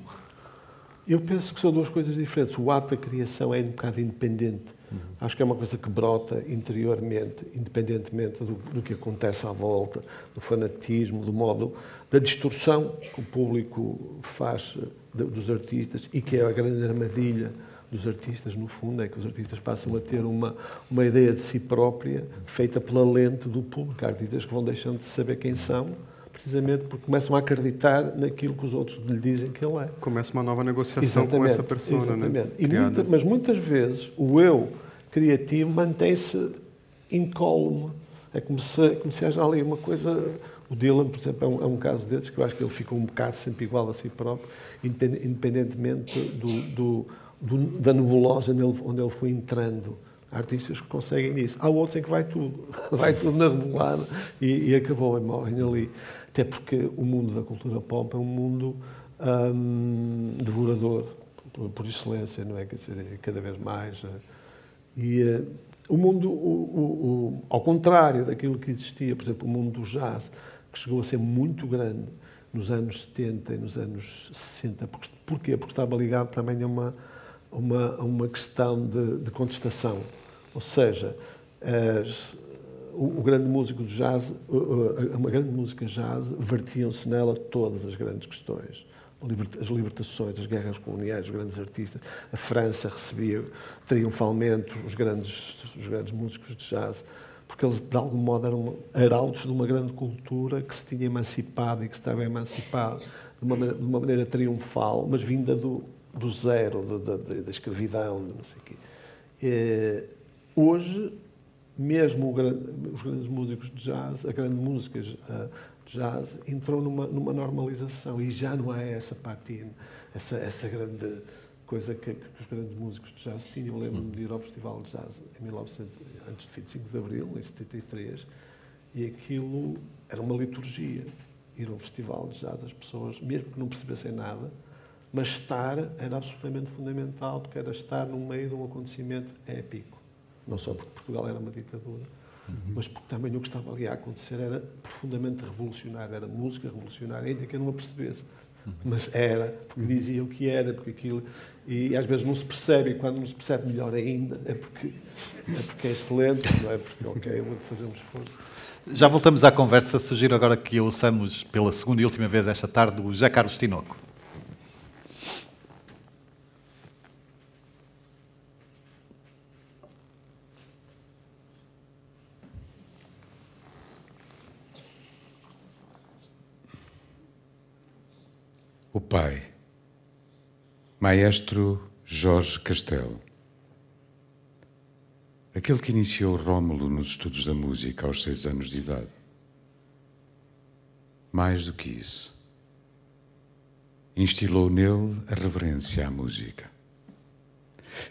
Eu penso que são duas coisas diferentes. O ato da criação é um bocado independente. Acho que é uma coisa que brota interiormente, independentemente do que acontece à volta, do fanatismo, do modo, da distorção que o público faz dos artistas, e que é a grande armadilha dos artistas, no fundo, é que os artistas passam a ter uma ideia de si própria feita pela lente do público. Há artistas que vão deixando de saber quem são, precisamente porque começam a acreditar naquilo que os outros lhe dizem que ele é. Começa uma nova negociação com essa persona, né? Mas muitas vezes o eu criativo mantém-se incólume. É como se haja ali uma coisa... O Dylan, por exemplo, é um caso desses, que eu acho que ele ficou um bocado sempre igual a si próprio, independentemente da nebulosa onde ele foi entrando. Há artistas que conseguem isso. Há outros em que vai tudo na rebolada e acabou e morrem ali. Até porque o mundo da cultura pop é um mundo devorador, por excelência, não é? Quer dizer, cada vez mais. O mundo, ao contrário daquilo que existia, por exemplo, o mundo do jazz, que chegou a ser muito grande nos anos 70 e nos anos 60. Porquê? Porque estava ligado também a uma questão de contestação. Ou seja, o grande músico do jazz, uma grande música jazz, vertiam-se nela todas as grandes questões. As libertações, as guerras coloniais, os grandes artistas. A França recebia triunfalmente os grandes músicos de jazz, porque eles, de algum modo, eram arautos de uma grande cultura que se tinha emancipado e que se estava emancipado de uma maneira triunfal, mas vinda do zero, da escravidão, de não sei o quê. Hoje, mesmo os grandes músicos de jazz, a grande música de jazz, entrou numa normalização, e já não há essa patina, essa grande coisa que os grandes músicos de jazz tinham. Lembro-me de ir ao Festival de Jazz antes de 25 de Abril, em 73, e aquilo era uma liturgia. Ir ao Festival de Jazz, as pessoas, mesmo que não percebessem nada, mas estar era absolutamente fundamental, porque era estar no meio de um acontecimento épico. Não só porque Portugal era uma ditadura, mas porque também o que estava ali a acontecer era profundamente revolucionário, era música revolucionária, ainda que eu não a percebesse. Mas era, porque diziam que era, porque aquilo... E às vezes não se percebe, e quando não se percebe melhor ainda, é porque é excelente, não é porque, ok, eu vou fazer um esforço. Já voltamos à conversa. Sugiro agora que ouçamos pela segunda e última vez esta tarde o José Carlos Tinoco. O pai, maestro Jorge Castelo, aquele que iniciou Rómulo nos estudos da música aos 6 anos de idade. Mais do que isso, instilou nele a reverência à música.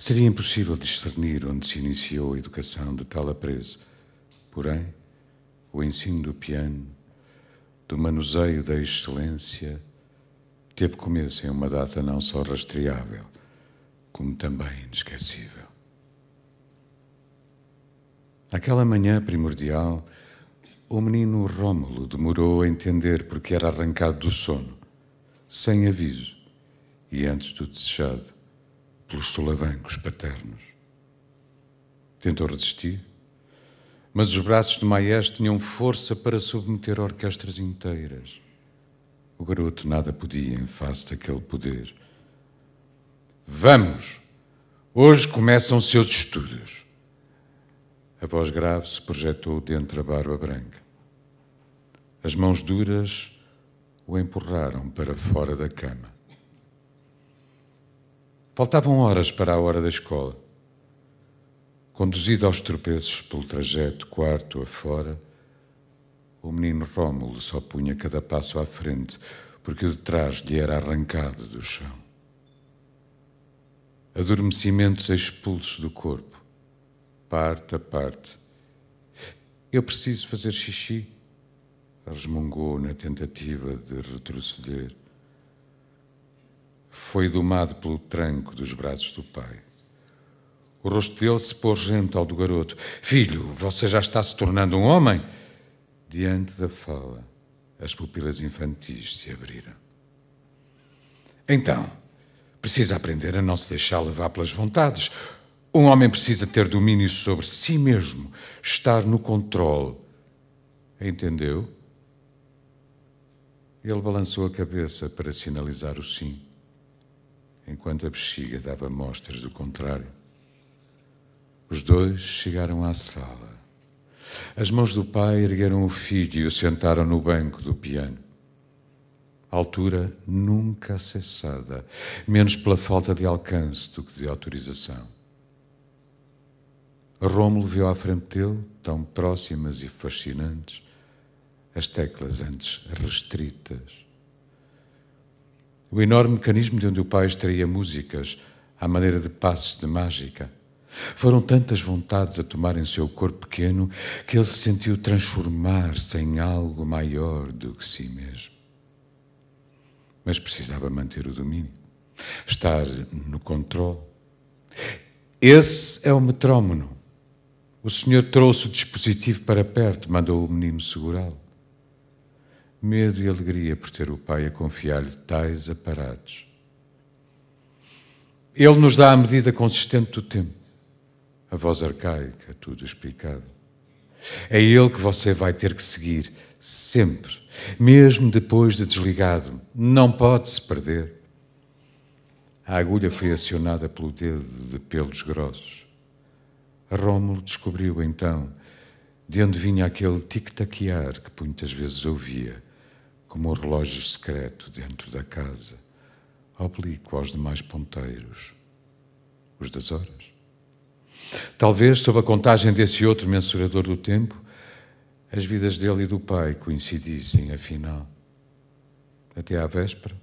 Seria impossível discernir onde se iniciou a educação de tal apreço, porém, o ensino do piano, do manuseio da excelência, teve começo em uma data não só rastreável, como também inesquecível. Aquela manhã primordial, o menino Rómulo demorou a entender porque era arrancado do sono, sem aviso e antes do desejado, pelos solavancos paternos. Tentou resistir, mas os braços de Maestro tinham força para submeter orquestras inteiras. O garoto nada podia em face daquele poder. Vamos! Hoje começam os seus estudos. A voz grave se projetou dentre a barba branca. As mãos duras o empurraram para fora da cama. Faltavam horas para a hora da escola. Conduzido aos tropeços pelo trajeto quarto afora, o menino Rómulo só punha cada passo à frente, porque o de trás lhe era arrancado do chão. Adormecimentos expulsos do corpo, parte a parte. Eu preciso fazer xixi, resmungou na tentativa de retroceder. Foi domado pelo tranco dos braços do pai. O rosto dele se pôs rente ao do garoto. Filho, você já está se tornando um homem? Diante da fala, as pupilas infantis se abriram. Então, precisa aprender a não se deixar levar pelas vontades. Um homem precisa ter domínio sobre si mesmo, estar no controle. Entendeu? Ele balançou a cabeça para sinalizar o sim, enquanto a bexiga dava mostras do contrário. Os dois chegaram à sala. As mãos do pai ergueram o filho e o sentaram no banco do piano. A altura nunca acessada, menos pela falta de alcance do que de autorização. Rómulo viu à frente dele, tão próximas e fascinantes, as teclas antes restritas. O enorme mecanismo de onde o pai extraía músicas à maneira de passos de mágica. Foram tantas vontades a tomarem o seu corpo pequeno que ele se sentiu transformar-se em algo maior do que si mesmo. Mas precisava manter o domínio, estar no controle. Esse é o metrónomo. O senhor trouxe o dispositivo para perto, mandou o menino segurá-lo. Medo e alegria por ter o pai a confiar-lhe tais aparatos. Ele nos dá a medida consistente do tempo. A voz arcaica, tudo explicado. É ele que você vai ter que seguir, sempre, mesmo depois de desligado. Não pode se perder. A agulha foi acionada pelo dedo de pelos grossos. Rómulo descobriu, então, de onde vinha aquele tic-taquear que muitas vezes ouvia, como um relógio secreto dentro da casa, oblíquo aos demais ponteiros, os das horas. Talvez, sob a contagem desse outro mensurador do tempo, as vidas dele e do pai coincidissem, afinal. Até à véspera,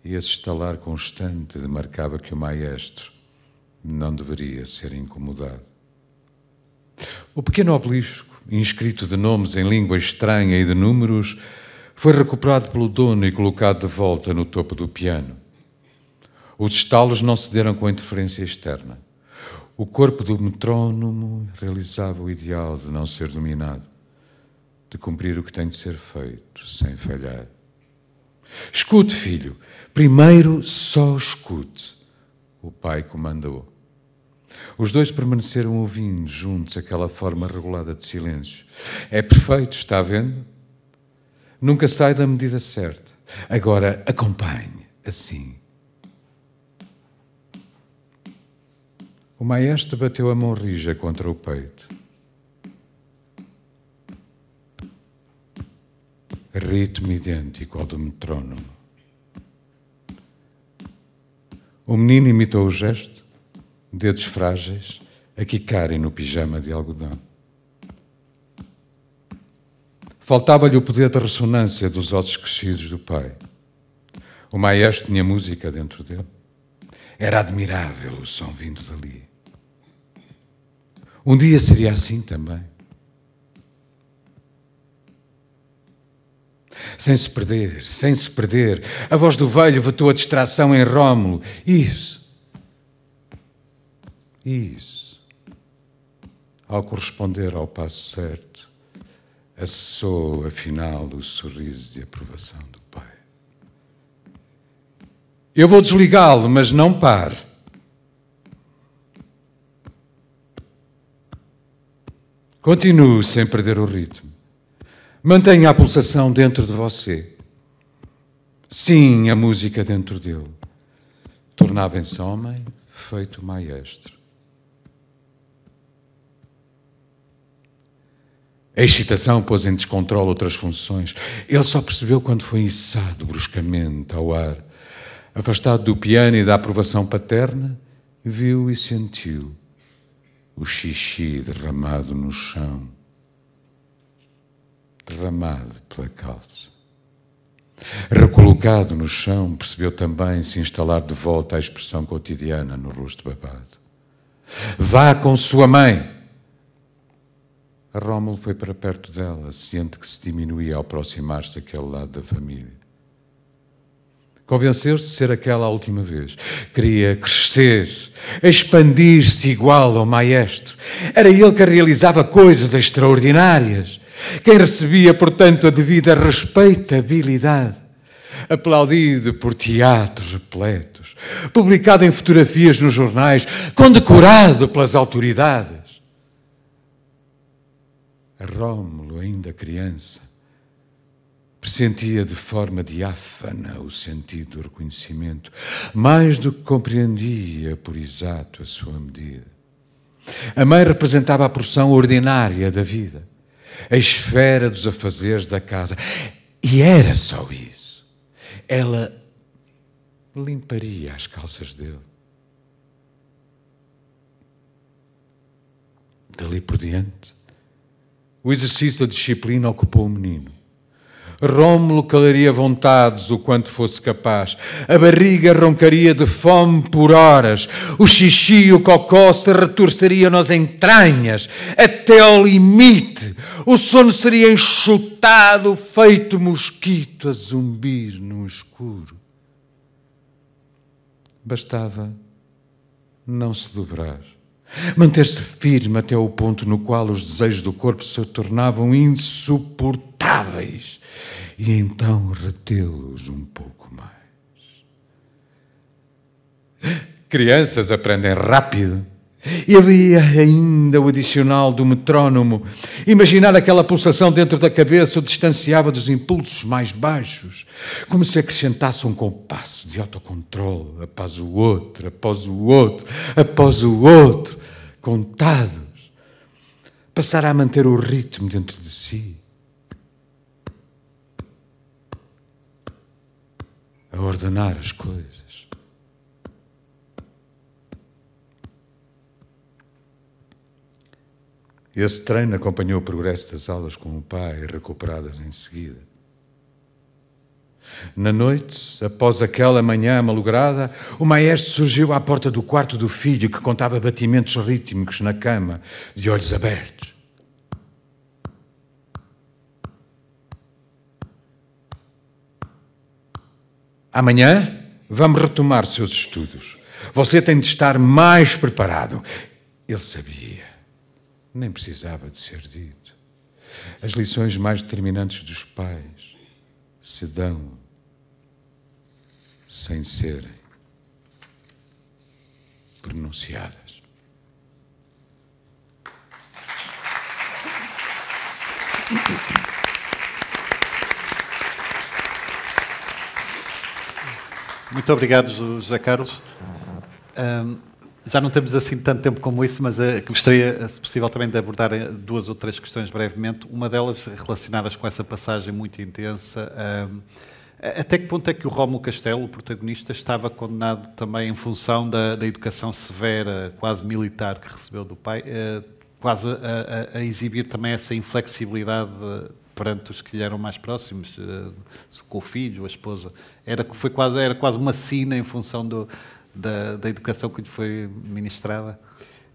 e esse estalar constante demarcava que o maestro não deveria ser incomodado. O pequeno obelisco, inscrito de nomes em língua estranha e de números, foi recuperado pelo dono e colocado de volta no topo do piano. Os estalos não se deram com a interferência externa. O corpo do metrónomo realizava o ideal de não ser dominado, de cumprir o que tem de ser feito, sem falhar. Escute, filho. Primeiro só escute. O pai comandou. Os dois permaneceram ouvindo juntos aquela forma regulada de silêncio. É perfeito, está vendo? Nunca sai da medida certa. Agora acompanhe, assim. O maestro bateu a mão rija contra o peito. Ritmo idêntico ao do metrónomo. O menino imitou o gesto, dedos frágeis a quicarem no pijama de algodão. Faltava-lhe o poder da ressonância dos ossos crescidos do pai. O maestro tinha música dentro dele. Era admirável o som vindo dali. Um dia seria assim também. Sem se perder, a voz do velho vetou a distração em Rómulo. Isso. Ao corresponder ao passo certo, acessou, afinal, o sorriso de aprovação do pai. Eu vou desligá-lo, mas não pare. Continue sem perder o ritmo. Mantenha a pulsação dentro de você. Sim, a música dentro dele. Tornava-se homem, feito maestro. A excitação pôs em descontrole outras funções. Ele só percebeu quando foi içado bruscamente ao ar. Afastado do piano e da aprovação paterna, viu e sentiu o xixi derramado no chão, derramado pela calça. Recolocado no chão, percebeu também se instalar de volta a expressão cotidiana no rosto babado. Vá com sua mãe! A Rómulo foi para perto dela, ciente que se diminuía ao aproximar-se daquele lado da família. Convenceu-se de ser aquela a última vez. Queria crescer, expandir-se igual ao maestro. Era ele que realizava coisas extraordinárias. Quem recebia, portanto, a devida respeitabilidade. Aplaudido por teatros repletos, publicado em fotografias nos jornais, condecorado pelas autoridades. A Rómulo, ainda criança, pressentia de forma diáfana o sentido do reconhecimento, mais do que compreendia por exato a sua medida. A mãe representava a porção ordinária da vida, a esfera dos afazeres da casa. E era só isso. Ela limparia as calças dele. Dali por diante, o exercício da disciplina ocupou o menino. Rómulo calaria vontades o quanto fosse capaz. A barriga roncaria de fome por horas. O xixi e o cocó se retorceriam nas entranhas até ao limite. O sono seria enxutado, feito mosquito a zumbir no escuro. Bastava não se dobrar. Manter-se firme até o ponto no qual os desejos do corpo se tornavam insuportáveis e então retê-los um pouco mais. Crianças aprendem rápido. E havia ainda o adicional do metrónomo. Imaginar aquela pulsação dentro da cabeça o distanciava dos impulsos mais baixos, como se acrescentasse um compasso de autocontrole, após o outro, após o outro, após o outro, contados. Passar a manter o ritmo dentro de si, a ordenar as coisas. Esse treino acompanhou o progresso das aulas com o pai, recuperadas em seguida. Na noite, após aquela manhã malograda, o maestro surgiu à porta do quarto do filho, que contava batimentos rítmicos na cama, de olhos abertos. Amanhã vamos retomar seus estudos. Você tem de estar mais preparado. Ele sabia. Nem precisava de ser dito. As lições mais determinantes dos pais se dão sem serem pronunciadas. Muito obrigado, José Carlos. Já não temos assim tanto tempo como isso, mas gostaria, se possível, também de abordar 2 ou 3 questões brevemente. Uma delas relacionadas com essa passagem muito intensa. Até que ponto é que o Rómulo Castelo, o protagonista, estava condenado também em função da educação severa, quase militar, que recebeu do pai, quase a exibir também essa inflexibilidade perante os que lhe eram mais próximos, com o filho, a esposa? Era quase uma sina em função da educação que lhe foi ministrada?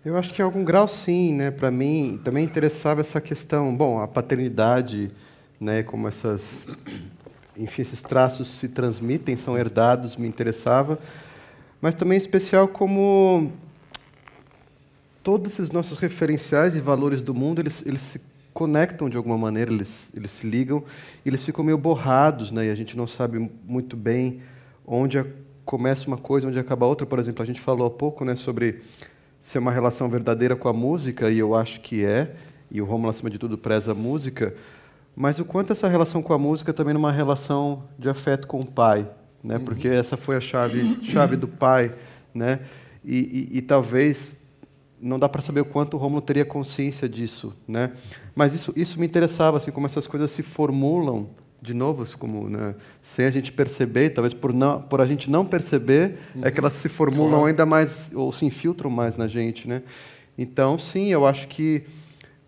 Eu acho que em algum grau sim, né? Para mim também interessava essa questão, bom, a paternidade, né? Como esses traços se transmitem, são herdados, me interessava, mas também em especial como todos esses nossos referenciais e valores do mundo, eles se conectam de alguma maneira, eles se ligam, eles ficam meio borrados, né? E a gente não sabe muito bem onde começa uma coisa, onde acaba outra. Por exemplo, a gente falou há pouco, né, sobre ser uma relação verdadeira com a música, e eu acho que é, e o Rômulo, acima de tudo, preza a música, mas o quanto essa relação com a música também numa relação de afeto com o pai, né? Porque essa foi a chave do pai, né? E talvez não dá para saber o quanto o Rômulo teria consciência disso, né? Mas isso me interessava, assim, como essas coisas se formulam de novo, como, né, sem a gente perceber, talvez por a gente não perceber, é que elas se formulam ainda mais ou se infiltram mais na gente, né? Então, sim, eu acho que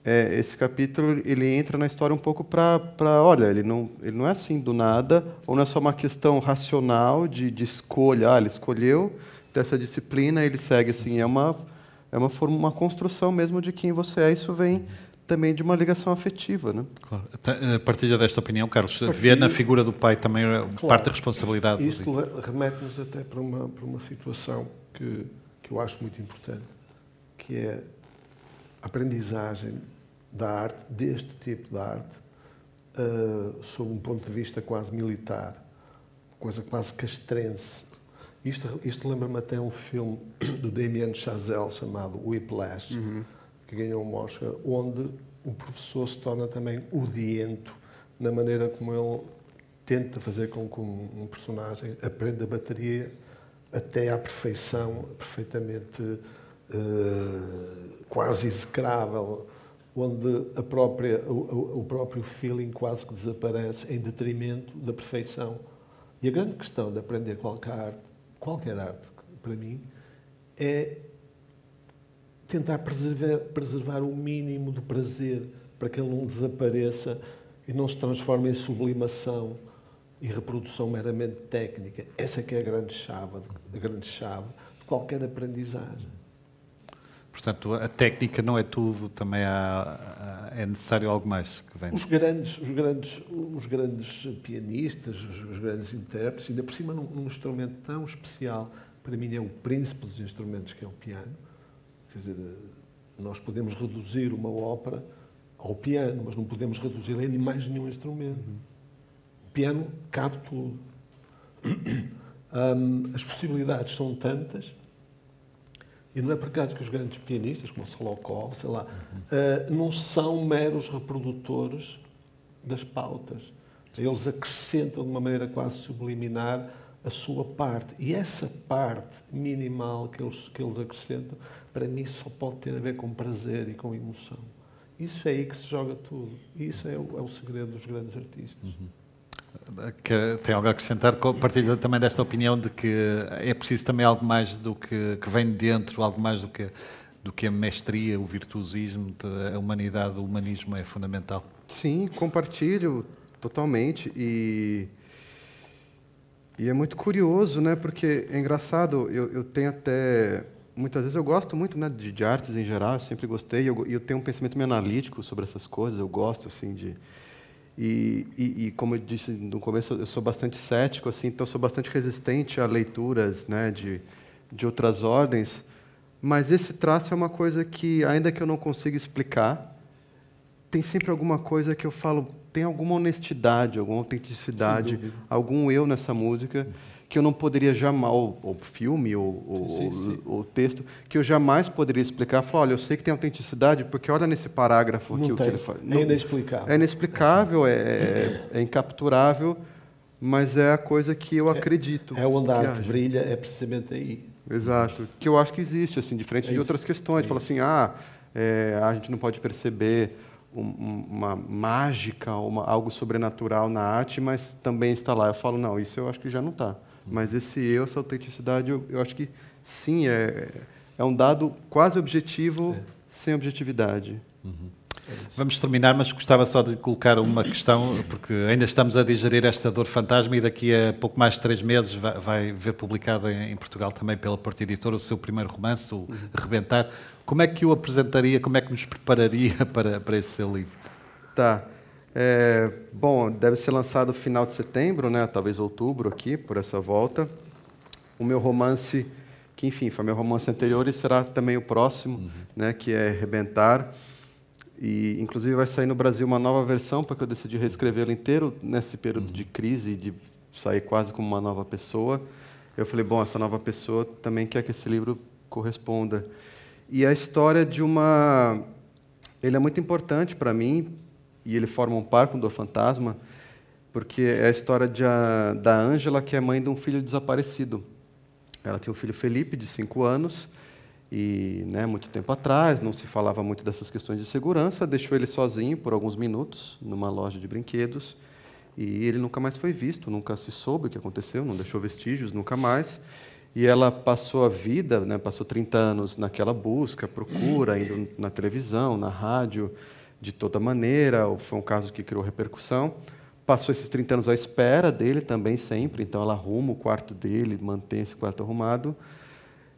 esse capítulo ele entra na história um pouco para olha, ele não é assim do nada, ou não é só uma questão racional de escolha, ele escolheu dessa disciplina, ele segue assim, é uma construção mesmo de quem você é, isso vem também de uma ligação afetiva, né? Claro. Partilha desta opinião, Carlos. Ver na figura do pai também parte da responsabilidade. Isto remete-nos até para uma situação que eu acho muito importante, que é a aprendizagem da arte, deste tipo de arte, sob um ponto de vista quase militar, coisa quase castrense. Isto lembra-me até um filme do Damien Chazelle chamado Whiplash, que ganhou um Oscar, onde o professor se torna também odiento na maneira como ele tenta fazer com que um personagem aprenda a bateria até à perfeição, perfeitamente quase execrável, onde o próprio feeling quase que desaparece em detrimento da perfeição. E a grande questão de aprender qualquer arte, para mim, é tentar preservar o mínimo do prazer para que ele não desapareça e não se transforme em sublimação e reprodução meramente técnica. Essa que é a grande chave de qualquer aprendizagem. Portanto, a técnica não é tudo, também é necessário algo mais que vem. Os grandes pianistas, os grandes intérpretes, ainda por cima num instrumento tão especial, para mim é o príncipe dos instrumentos, que é o piano. Quer dizer, nós podemos reduzir uma ópera ao piano, mas não podemos reduzir em mais nenhum instrumento. O piano cabe tudo. As possibilidades são tantas, e não é por acaso que os grandes pianistas, como o Solokov, sei lá, não são meros reprodutores das pautas. Eles acrescentam de uma maneira quase subliminar a sua parte. E essa parte minimal que eles acrescentam, para mim, só pode ter a ver com prazer e com emoção. Isso é aí que se joga tudo. E isso é o segredo dos grandes artistas. Que tem algo a acrescentar, partilha também desta opinião de que é preciso também algo mais do que vem de dentro, algo mais do que a mestria, o virtuosismo, a humanidade, o humanismo é fundamental. Sim, compartilho totalmente. E é muito curioso, né? Porque é engraçado, eu tenho até... Muitas vezes eu gosto muito, né, de artes em geral, eu sempre gostei, eu tenho um pensamento meio analítico sobre essas coisas, eu gosto, assim, de... E como eu disse no começo, eu sou bastante cético, assim, então sou bastante resistente a leituras, né, de outras ordens, mas esse traço é uma coisa que, ainda que eu não consiga explicar, tem sempre alguma coisa que eu falo, tem alguma honestidade, alguma autenticidade, algum eu nessa música, que eu não poderia jamais, ou filme, ou texto, que eu jamais poderia explicar. Falar, olha, eu sei que tem autenticidade, porque olha nesse parágrafo aqui o que ele faz. É inexplicável. É inexplicável, é incapturável, mas é a coisa que eu acredito. É onde a arte brilha, é precisamente aí. Exato. Que eu acho que existe, assim, diferente de outras questões. Fala assim, a gente não pode perceber uma mágica, algo sobrenatural na arte, mas também está lá. Eu falo, não, isso eu acho que já não está. Mas essa autenticidade, eu acho que sim, é um dado quase objetivo, sem objetividade. Vamos terminar, mas gostava só de colocar uma questão, porque ainda estamos a digerir esta dor fantasma e daqui a pouco mais de 3 meses vai ver publicado em Portugal também pela Porto Editora o seu primeiro romance, o Rebentar. Como é que o apresentaria, como é que nos prepararia para esse seu livro? Tá. Bom, deve ser lançado no final de setembro, né? Talvez outubro aqui, por essa volta. O meu romance, que enfim, foi meu romance anterior e será também o próximo, né? Que é Rebentar. E, inclusive, vai sair no Brasil uma nova versão, porque eu decidi reescrevê-lo inteiro nesse período de crise, de sair quase como uma nova pessoa. Eu falei, bom, essa nova pessoa também quer que esse livro corresponda. E a história de uma... ele é muito importante para mim, e ele forma um par com o Dor Fantasma, porque é a história da Ângela, que é mãe de um filho desaparecido. Ela tem um filho Felipe, de 5 anos, e muito tempo atrás, não se falava muito dessas questões de segurança, deixou ele sozinho por alguns minutos, numa loja de brinquedos, e ele nunca mais foi visto, nunca se soube o que aconteceu, não deixou vestígios, nunca mais. E ela passou a vida, passou 30 anos naquela busca, procura, indo na televisão, na rádio, de toda maneira. Foi um caso que criou repercussão. Passou esses 30 anos à espera dele também, sempre. Então, ela arruma o quarto dele, mantém esse quarto arrumado.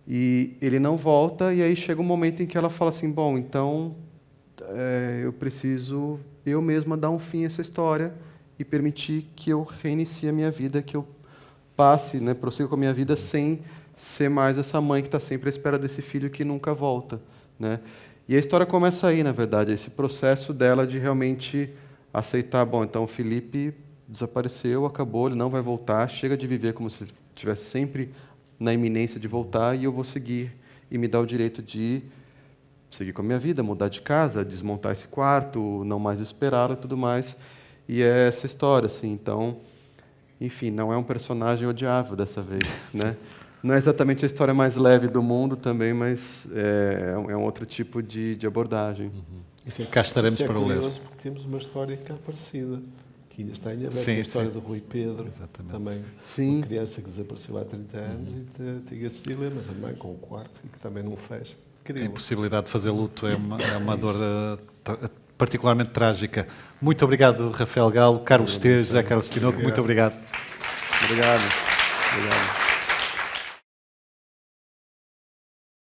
E ele não volta, e aí chega um momento em que ela fala assim, bom, então, eu preciso eu mesma dar um fim a essa história e permitir que eu reinicie a minha vida, que eu passe, prossiga com a minha vida sem ser mais essa mãe que está sempre à espera desse filho que nunca volta, E a história começa aí, na verdade, esse processo dela de realmente aceitar, bom, então o Felipe desapareceu, acabou, ele não vai voltar, chega de viver como se estivesse sempre na iminência de voltar, e eu vou seguir e me dar o direito de seguir com a minha vida, mudar de casa, desmontar esse quarto, não mais esperá-lo e tudo mais. E é essa história, assim, então... Enfim, não é um personagem odiável dessa vez, Não é exatamente a história mais leve do mundo também, mas é um outro tipo de abordagem. Cá estaremos para ler. Porque temos uma história que é parecida, que ainda está em aberto, a história do Rui Pedro, também, uma criança que desapareceu há 30 anos e tem esses dilemas, a mãe com o quarto, e que também não fez. A impossibilidade de fazer luto é uma dor particularmente trágica. Muito obrigado, Rafael Galo, Carlos Esteves, José Carlos Tinoco, muito obrigado. Obrigado.